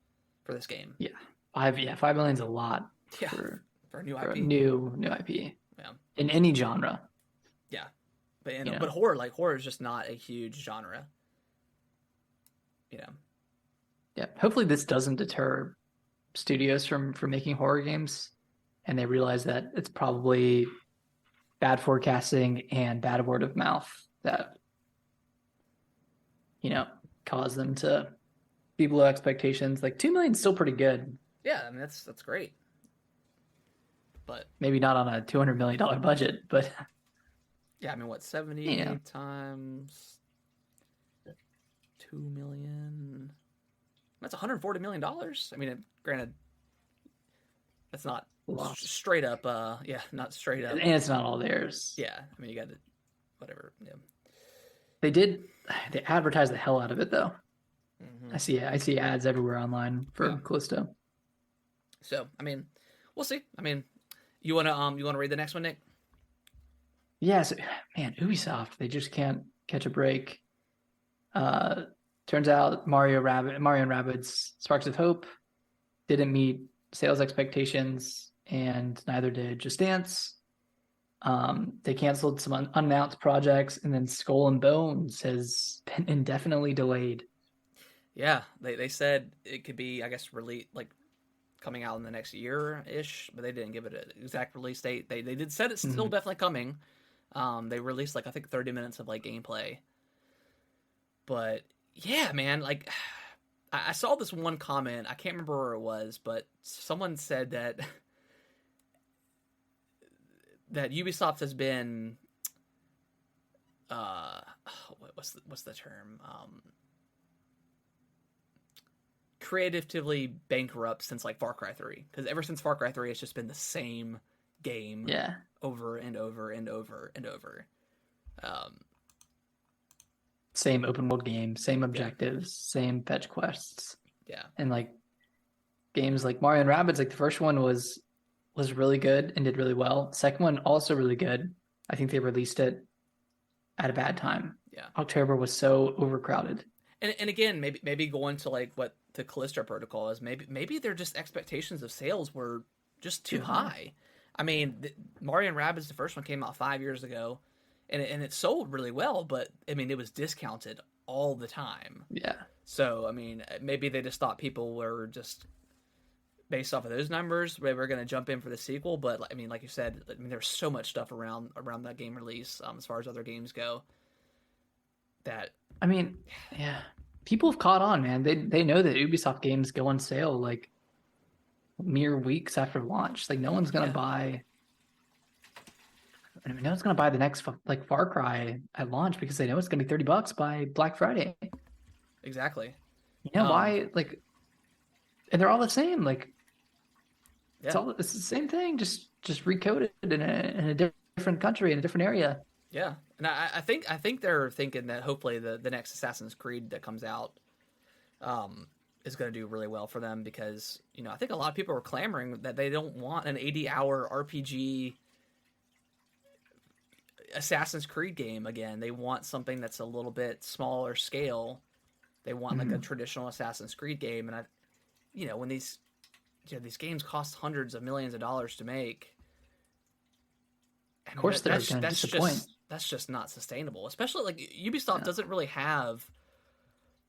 for this game. Yeah. 5 million's a lot Yeah, for for a new for a IP. new IP Yeah, in any genre. yeah. But You know. but horror is just not a huge genre. You know. Yeah. Hopefully, this doesn't deter studios from making horror games, and they realize that it's probably bad forecasting and bad word of mouth that cause them to be below expectations. Like 2 million is still pretty good. Yeah, I mean that's great. But Maybe not on a $200 million budget, but yeah, I mean what you know, 70 times 2 million? That's $140 million. I mean, granted, that's not lost. straight up. Yeah, not straight up. And it's not all theirs. Yeah, I mean you got to whatever. Yeah. They advertise the hell out of it though. Mm-hmm. I see ads everywhere online for Yeah. Callisto. So I mean, we'll see. I mean, you wanna read the next one, Nick? Yes, man, Ubisoft, they just can't catch a break. Turns out Mario and Rabbids Sparks of Hope didn't meet sales expectations, and neither did Just Dance. They canceled some unannounced projects, and then Skull and Bones has been indefinitely delayed. Yeah, they said it could be I guess release like coming out in the next year ish, but they didn't give it an exact release date. They did said it's still Mhm. definitely coming. They released like I think 30 minutes of like gameplay, but yeah, man, like I saw this one comment. I can't remember where it was, but someone said that that Ubisoft has been uh what's the term creatively bankrupt since like Far Cry 3 because ever since Far Cry 3 it's just been the same game Yeah, over and over and over and over. Um, same open world game, same objectives, same fetch quests, yeah, and like games like Mario and Rabbids. Like the first one was really good and did really well. Second one also really good. I think they released it at a bad time. yeah. October was so overcrowded. And again, maybe going to like what the Callisto protocol is. Maybe their just expectations of sales were just too high. I mean, Mario and Rabbids, the first one came out 5 years ago, and it sold really well, but I mean, it was discounted all the time. Yeah. So I mean, maybe they just thought people were just based off of those numbers, they were going to jump in for the sequel. But I mean, like you said, I mean, there's so much stuff around that game release as far as other games go. That I mean, yeah, people have caught on, man. They know that Ubisoft games go on sale like mere weeks after launch. Like no one's gonna buy. I mean, no one's gonna buy the next like Far Cry at launch because they know it's gonna be $30 by Black Friday. exactly. You know why? Like, and they're all the same. Like, Yeah. it's the same thing. Just just recoded in a different country in a different area. Yeah, and I think they're thinking that hopefully the next Assassin's Creed that comes out is going to do really well for them because I think a lot of people are clamoring that they don't want an 80-hour RPG Assassin's Creed game again. They want something that's a little bit smaller scale. They want like a traditional Assassin's Creed game, and when these games cost hundreds of millions of dollars to make, of course they're going to disappoint. That's just not sustainable. Especially like Ubisoft doesn't really have,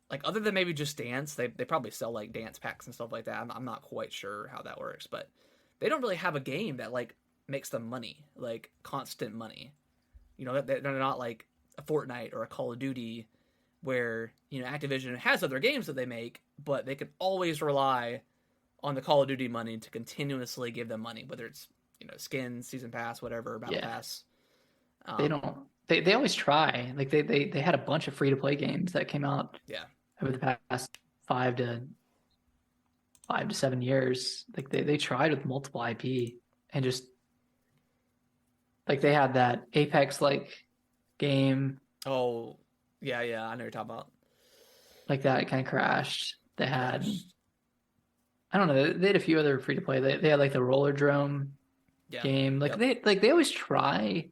like, other than maybe just dance. They probably sell like dance packs and stuff like that. I'm not quite sure how that works, but they don't really have a game that like makes them money, like constant money. They're not like a Fortnite or a Call of Duty where, Activision has other games that they make, but they can always rely on the Call of Duty money to continuously give them money, whether it's, skins, season pass, whatever, battle pass. They don't. They always try. Like they had a bunch of free to play games that came out. Yeah. Over the past 5 to 7 years. Like they tried with multiple IP and just like they had that Apex like game. Oh, yeah, I know what you're talking about. Like that kind of crashed. They had, I don't know, they had a few other free to play. They had like the Roller Drome game. Like they always try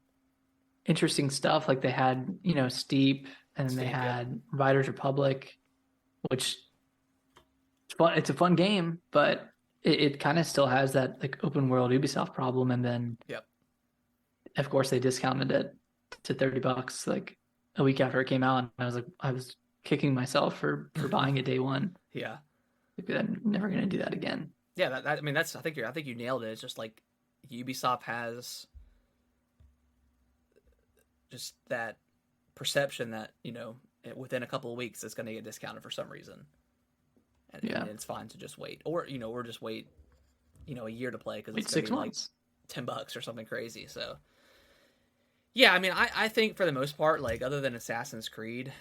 interesting stuff. Like they had, Steep, and then they had Riders Republic, which it's fun. It's a fun game, but it kind of still has that like open world Ubisoft problem. And then, of course, they discounted it to $30 like a week after it came out, and I was kicking myself for buying it day one. Yeah, I'm never gonna do that again. Yeah, I mean that's I think you nailed it. It's just like Ubisoft has just that perception that within a couple of weeks it's going to get discounted for some reason, and it's fine to just wait, or just wait a year to play because it's 6 months, like $10 or something crazy. So yeah, I mean I think for the most part, like other than Assassin's Creed,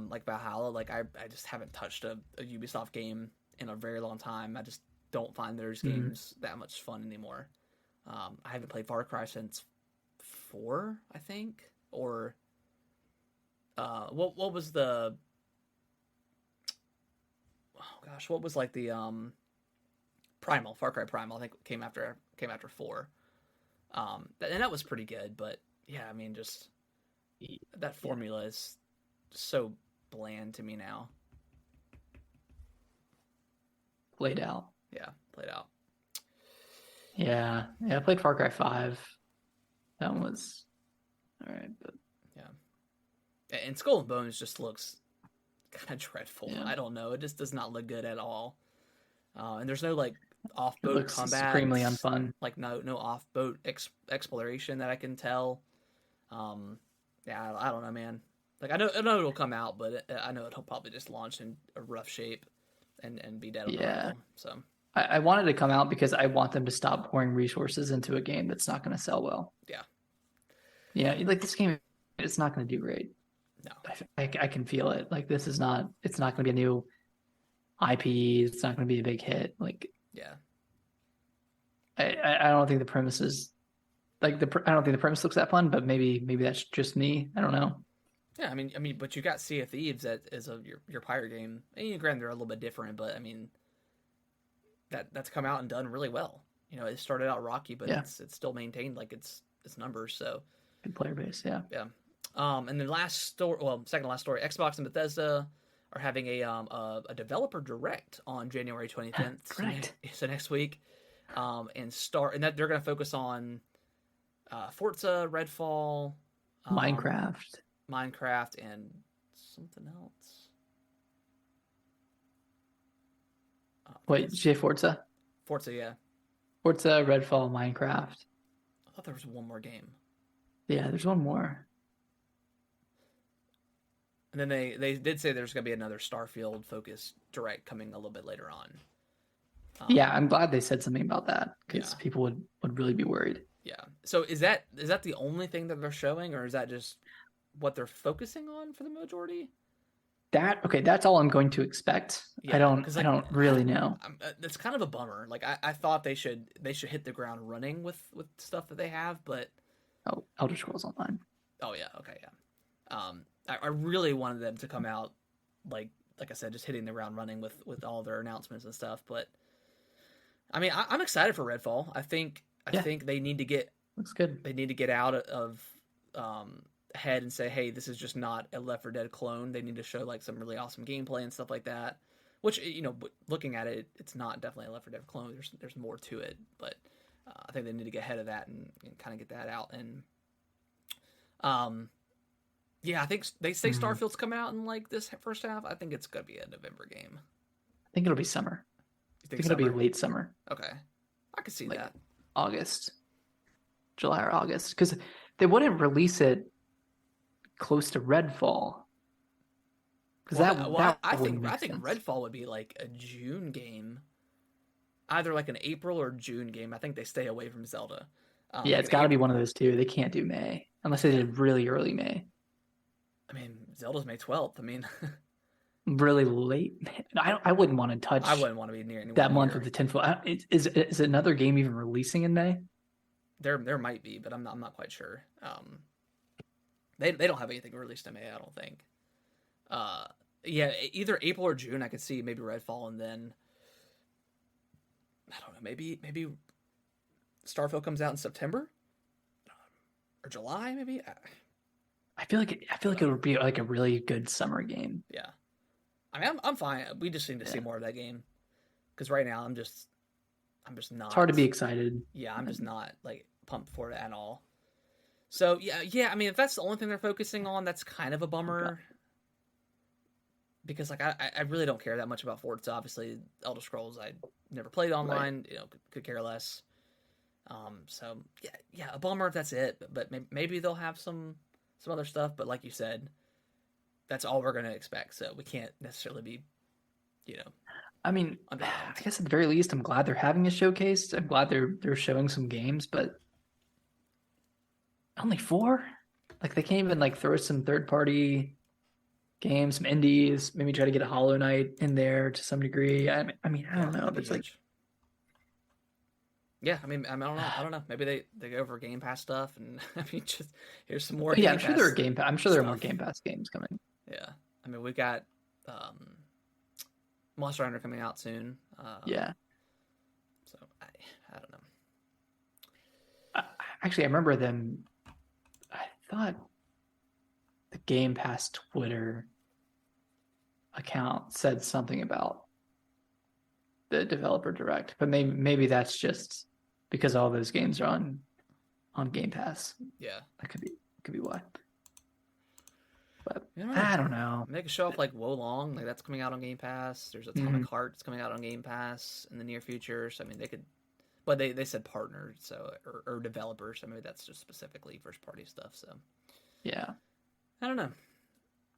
like Valhalla, like I just haven't touched a Ubisoft game in a very long time. I just don't find those games that much fun anymore. I haven't played Far Cry since 4, I think, or what was the what was like the Far Cry Primal, I think came after 4. And that was pretty good, but yeah, I mean just that formula is so bland to me now. Played out. Yeah, played out. Yeah, I played Far Cry 5. That one was all right, but and Skull and Bones just looks kind of dreadful. Yeah. I don't know. It just does not look good at all. And there's no like off-boat combat. Extremely unfun. Like no off-boat exploration that I can tell. Yeah, I don't know, man. Like I know it'll come out, but I know it'll probably just launch in a rough shape and be dead on arrival. So I wanted to come out because I want them to stop pouring resources into a game that's not going to sell well. Yeah. Yeah, like this game, it's not going to do great. No. I can feel it. Like it's not going to be a new IP. It's not going to be a big hit. Like, yeah. I don't think the premise is like I don't think the premise looks that fun, but maybe that's just me. I don't know. Yeah, I mean, but you got Sea of Thieves that is your pirate game. And granted, they're a little bit different, but I mean, that's come out and done really well. It started out rocky, but it's still maintained like its numbers. So good player base, yeah. And then second to last story, Xbox and Bethesda are having a developer direct on January 25th. Right. So next week, and that they're going to focus on Forza, Redfall, Minecraft, and something else. Wait, did you say Forza? Forza, yeah. Forza, Redfall, Minecraft. I thought there was one more game. Yeah, there's one more. And then they did say there's going to be another Starfield focused direct coming a little bit later on. Yeah, I'm glad they said something about that because people would really be worried. Yeah. So is that the only thing that they're showing, or is that just what they're focusing on for the majority? That's all I'm going to expect. Yeah, I don't really know. That's kind of a bummer. Like I thought they should hit the ground running with stuff that they have, but Oh, Elder Scrolls Online. oh yeah, okay, yeah. I really wanted them to come out like I said, just hitting the ground running with all their announcements and stuff. But I mean, I'm excited for Redfall. I think they need to get looks good. They need to get out of ahead and say, hey, this is just not a Left 4 Dead clone. They need to show like some really awesome gameplay and stuff like that. Which, you know, looking at it, it's not definitely a Left 4 Dead clone. There's more to it, but I think they need to get ahead of that and kind of get that out. And yeah, I think they say Starfield's coming out in like this first half. I think it's gonna be a November game. I think it'll be summer. You think it'll be late summer. Okay, I could see like that. August, July or August, because they wouldn't release it close to Redfall. Because I think Redfall would be like a June game, either like an April or June game. I think they stay away from Zelda. Yeah, it's got to be one of those two. They can't do May unless they did really early May. I mean, Zelda's May 12th. I mean, really late. I wouldn't want to touch. I wouldn't want to be near that month with the 10-foot. Is another game even releasing in May? There might be, but I'm not quite sure. They don't have anything released in May, I don't think. Yeah, either April or June. I could see maybe Redfall, and then I don't know. Maybe Starfield comes out in September or July, maybe. I feel like it would be like a really good summer game. Yeah, I mean, I'm fine. We just need to see more of that game because right now I'm just not. It's hard to be excited. Yeah, I'm just not like pumped for it at all. So yeah. I mean, if that's the only thing they're focusing on, that's kind of a bummer. Okay. Because like I really don't care that much about Forza. Obviously, Elder Scrolls I never played online. Right. You know, could care less. So yeah, a bummer if that's it. But maybe they'll have some other stuff. But like you said, that's all we're gonna expect. So we can't necessarily be, you know. I mean, I guess at the very least, I'm glad they're having a showcase. I'm glad they're showing some games, but only 4. Like they can't even like throw some third-party games, some indies, maybe try to get a Hollow Knight in there to some degree. I mean, I don't know. It's like, yeah, I mean, I don't know. Maybe they go for Game Pass stuff, and I mean, just here's some more. Yeah, I'm sure there are Game Pass. I'm sure there are more Game Pass games coming. Yeah, I mean, we've got Monster Hunter coming out soon. Yeah. So I don't know. Actually, I remember them. I thought the Game Pass Twitter account said something about the developer direct, but maybe that's just because all those games are on Game Pass. Yeah, that could be why. But I don't know. They could show off like Wolong, like that's coming out on Game Pass. There's Atomic Heart that's coming out on Game Pass in the near future. So I mean, they could, but they said partnered, so or developers. So maybe that's just specifically first party stuff. So yeah. I don't know,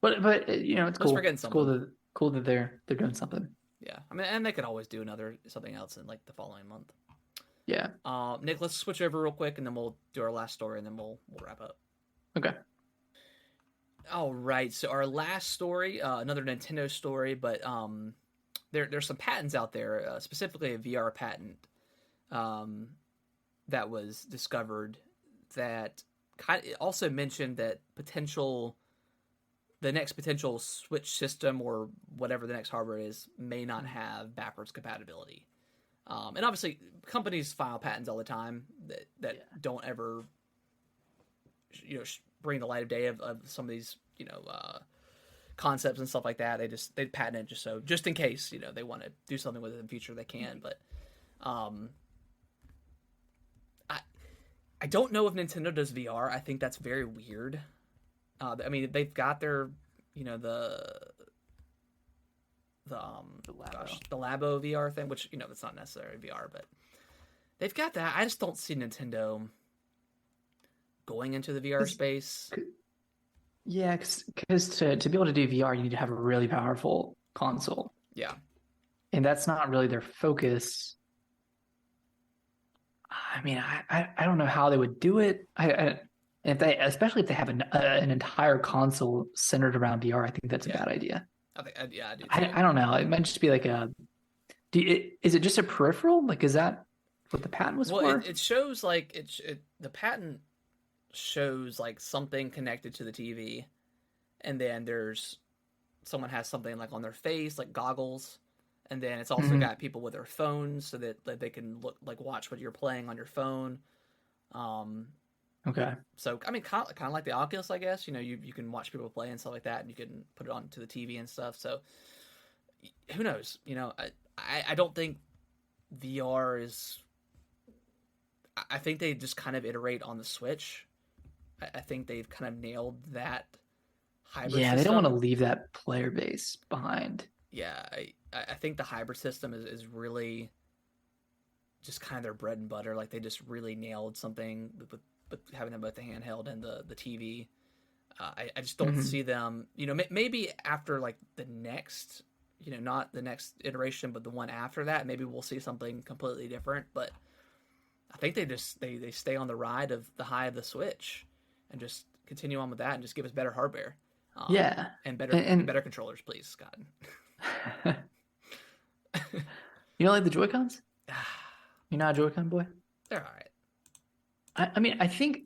but you know, it's cool. It's cool that they're doing something. Yeah, I mean, and they could always do something else in like the following month. Yeah. Nick, let's switch over real quick, and then we'll do our last story, and then we'll wrap up. Okay. All right. So our last story, another Nintendo story, but there's some patents out there, specifically a VR patent, that was discovered that also mentioned that the next potential Switch system or whatever the next hardware is may not have backwards compatibility. And obviously companies file patents all the time that don't ever, you know, bring the light of day of some of these, you know, concepts and stuff like that. They patent it just in case, you know, they want to do something with it in the future, they can. But I don't know if Nintendo does VR. I think that's very weird. I mean, they've got their, you know, the Labo VR thing, which, you know, it's not necessarily VR, but they've got that. I just don't see Nintendo going into the VR space. Yeah, because to be able to do VR, you need to have a really powerful console. Yeah. And that's not really their focus. I mean, I don't know how they would do it. Especially if they have an entire console centered around VR, I think that's a bad idea. Yeah, I do too. I don't know. It might just be like is it just a peripheral? Like, is that what the patent was Well, for? it shows like the patent shows like something connected to the TV, and then there's someone has something like on their face, like goggles, and then it's also Hmm. got people with their phones so that they can look like watch what you're playing on your phone. Um, Okay. so I mean, kind of like the Oculus, I guess. You know, you can watch people play and stuff like that, and you can put it onto the TV and stuff. So who knows? You know, I don't think VR is. I think they just kind of iterate on the Switch. I think they've kind of nailed that hybrid Yeah, they don't want to system. leave that player base behind. Yeah, I think the hybrid system is really just kind of their bread and butter. Like they just really nailed something with having them both the handheld and the TV. I just don't Hmm. see them. You know, maybe after like the next, you know, not the next iteration, but the one after that, maybe we'll see something completely different. But I think they stay on the ride of the high of the Switch, and just continue on with that, and just give us better hardware, Yeah, and and better controllers, please, Scott. you don't like the Joy-Cons? You're not a Joy-Con boy? They're all right. I mean, I think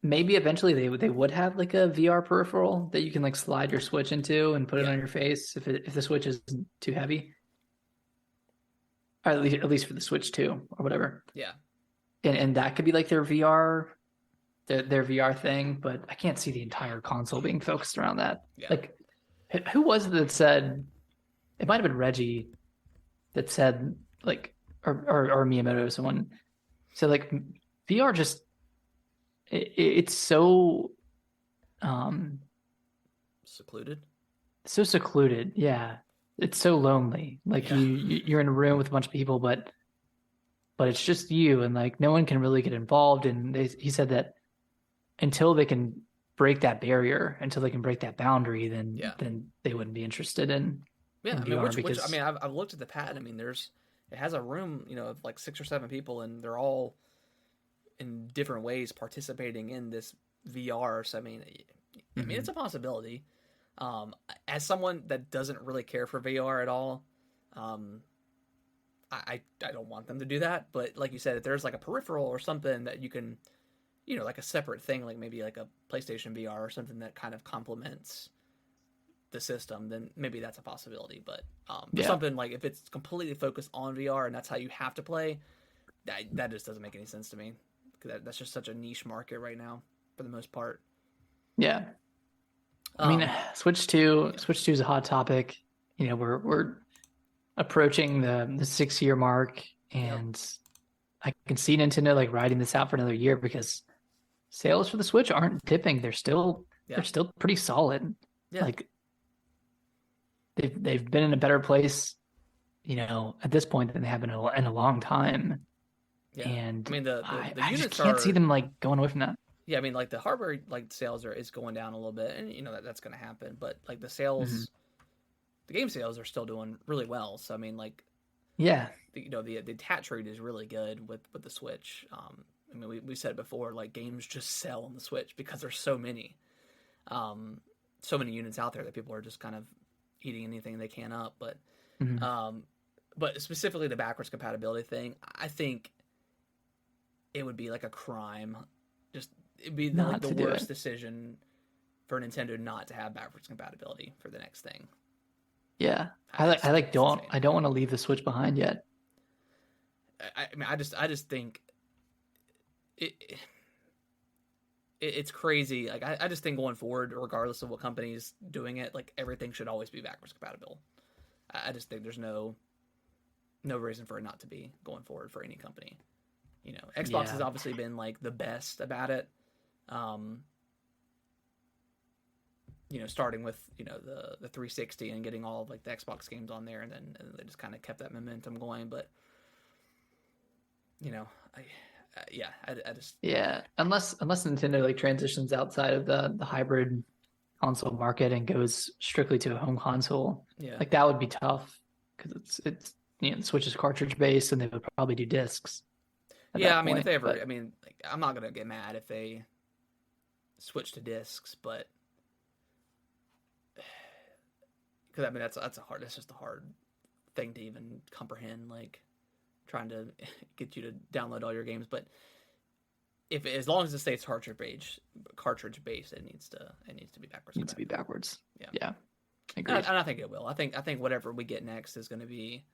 maybe eventually they would have like a VR peripheral that you can like slide your Switch into and put it Yeah, on your face if the Switch isn't too heavy, or at least for the Switch 2 or whatever. yeah, And that could be like their VR thing, but I can't see the entire console being focused around that. yeah. Like, who was it that said it might have been Reggie that said like or Miyamoto or someone said like VR just it's um Secluded. so secluded. Yeah. It's so lonely. Like Yeah, you're in a room with a bunch of people, but it's just you and like no one can really get involved. And he said that until they can break that barrier, until they can break that boundary, then yeah, then they wouldn't be interested yeah. in I mean, VR which I because mean, I've looked at the patent. I mean, it has a room, you know, of like 6 or 7 people, and they're all in different ways participating in this VR. So I mean, it's Mhm. a possibility. As someone that doesn't really care for VR at all, um, I don't want them to do that. But like you said, if there's like a peripheral or something that you can, you know, like a separate thing, like maybe like a PlayStation VR or something that kind of complements the system, then maybe that's a possibility. But for Yeah. something like if it's completely focused on VR and that's how you have to play, that just doesn't make any sense to me. Because that's just such a niche market right now for the most part. Yeah. I mean, Um, yeah, Switch 2 is a hot topic. You know, we're approaching the 6 year mark, yep, and I can see Nintendo like riding this out for another year because sales for the Switch aren't dipping. They're yeah, still pretty solid. yeah, Like they've been in a better place, at this point than they have been in a long time. yeah. I And mean the I just units can't see are, them like going away from that. yeah. I mean like the hardware like sales is going down a little bit, and you know that's going to happen. But like Hmm. the game sales are still doing really well. So I mean like Yeah. the attach rate is really good with the Switch. I mean we said it before, like games just sell on the Switch because there's um, so many units out there that people are just kind of eating anything they can up. Hmm. Um, but specifically the backwards compatibility thing, I think it would be like a crime. Just it'd be like Not the to do worst it. decision for Nintendo not to have backwards compatibility for the next thing. Yeah. I just think it's insane. I don't want to leave the Switch behind yet. I mean, I just think it, it's crazy. Like I just think going forward, regardless of what company's doing it, like everything should always be backwards compatible. I just think there's no reason for it not to be going forward for any company. You know, Xbox has Yeah. obviously been like the best about it. Um, you know, starting with the 360 and getting all of like the Xbox games on there, and then they just kind of kept that momentum going. But you know, I just Yeah. Unless Nintendo like transitions outside of the hybrid console market and goes strictly to a home console, yeah like that would be tough because it's the Switch is cartridge based and they would probably do discs at yeah. that I mean, if point. they ever, I But mean, like, I'm not gonna get mad if they switch to discs, but because I mean that's just a hard thing to even comprehend, like trying to get you to download all your games. But if as long as it stays cartridge based, it needs to be backwards. Needs to be backwards. Yeah. Yeah. Agreed. And I think it will. I think whatever we get next is going to be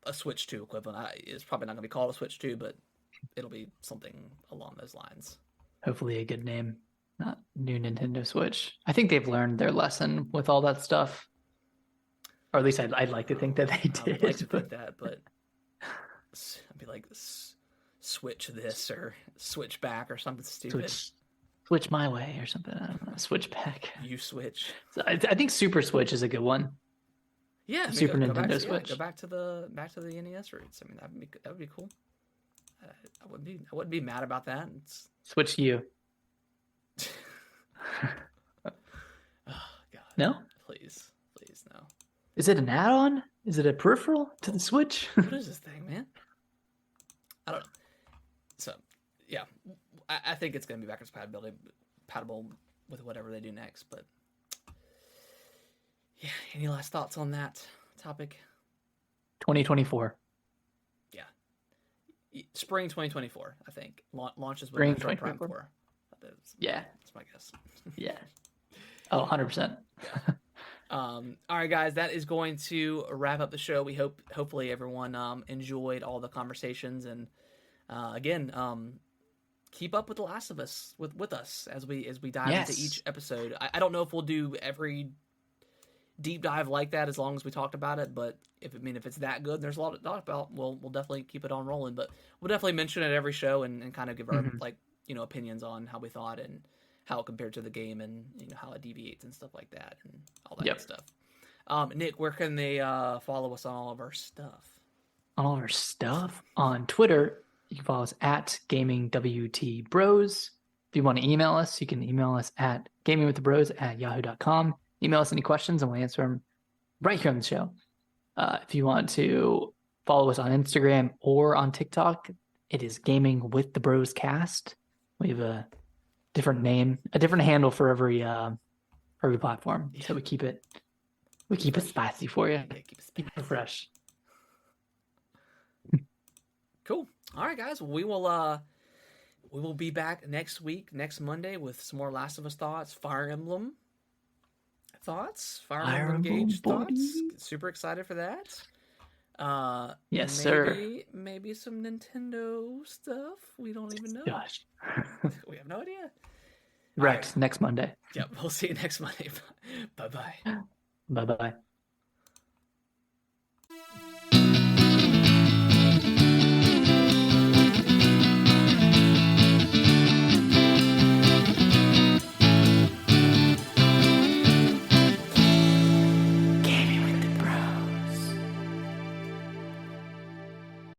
a Switch 2 equivalent. It's probably not going to be called a Switch 2, but it'll be something along those lines. Hopefully a good name, not new Nintendo Switch. I think they've learned their lesson with all that stuff. Or at least I'd like to think that they did. I would like to think that, but I'd be like, switch this or switch back or something stupid. Switch my way or something. I don't know. Switch back. You switch. So I think Super Switch is a good one. Yeah, I mean, Super Nintendo Switch. Go back to the NES roots. I mean, that would be cool. I wouldn't be mad about that. Switch U. Oh God. No? Please no. Is it an add-on? Is it a peripheral to the Switch? What is this thing, man? I don't know. So, yeah, I think it's going to be backwards compatible with whatever they do next. But yeah, any last thoughts on that topic? 2024. Yeah, spring 2024. I think launches with Spring Metroid Prime 2024. 4. Yeah, that's my guess. Yeah. Oh, 100%. Yeah. All right, guys, that is going to wrap up the show. We hopefully everyone enjoyed all the conversations, and again, keep up with The Last of Us with us as we dive into each episode. I don't know if we'll do every deep dive like that as long as we talked about it, but if it's that good, and there's a lot to talk about, we'll definitely keep it on rolling. But we'll definitely mention it every show and kind of give our opinions on how we thought and how it compared to the game, and how it deviates and stuff like that, and all that good stuff. Nick, where can they follow us on all of our stuff? On all of our stuff? On Twitter, you can follow us at GamingWTBros. If you want to email us, you can email us at gamingwiththebros@yahoo.com. Email us any questions and we'll answer them right here on the show. If you want to follow us on Instagram or on TikTok, it is Gaming with the Bros Cast. We have a different name, a different handle for every platform. Yeah. So we keep it spicy for you. Yeah, keep it fresh. Cool. All right, guys. We will be back next Monday, with some more Last of Us thoughts, Fire Emblem thoughts, Fire Emblem Engage thoughts. Super excited for that. Yes, sir. Maybe some Nintendo stuff. We don't even know. Gosh. We have no idea. Right. Next Monday. Yep. We'll see you next Monday. Bye-bye. Bye-bye.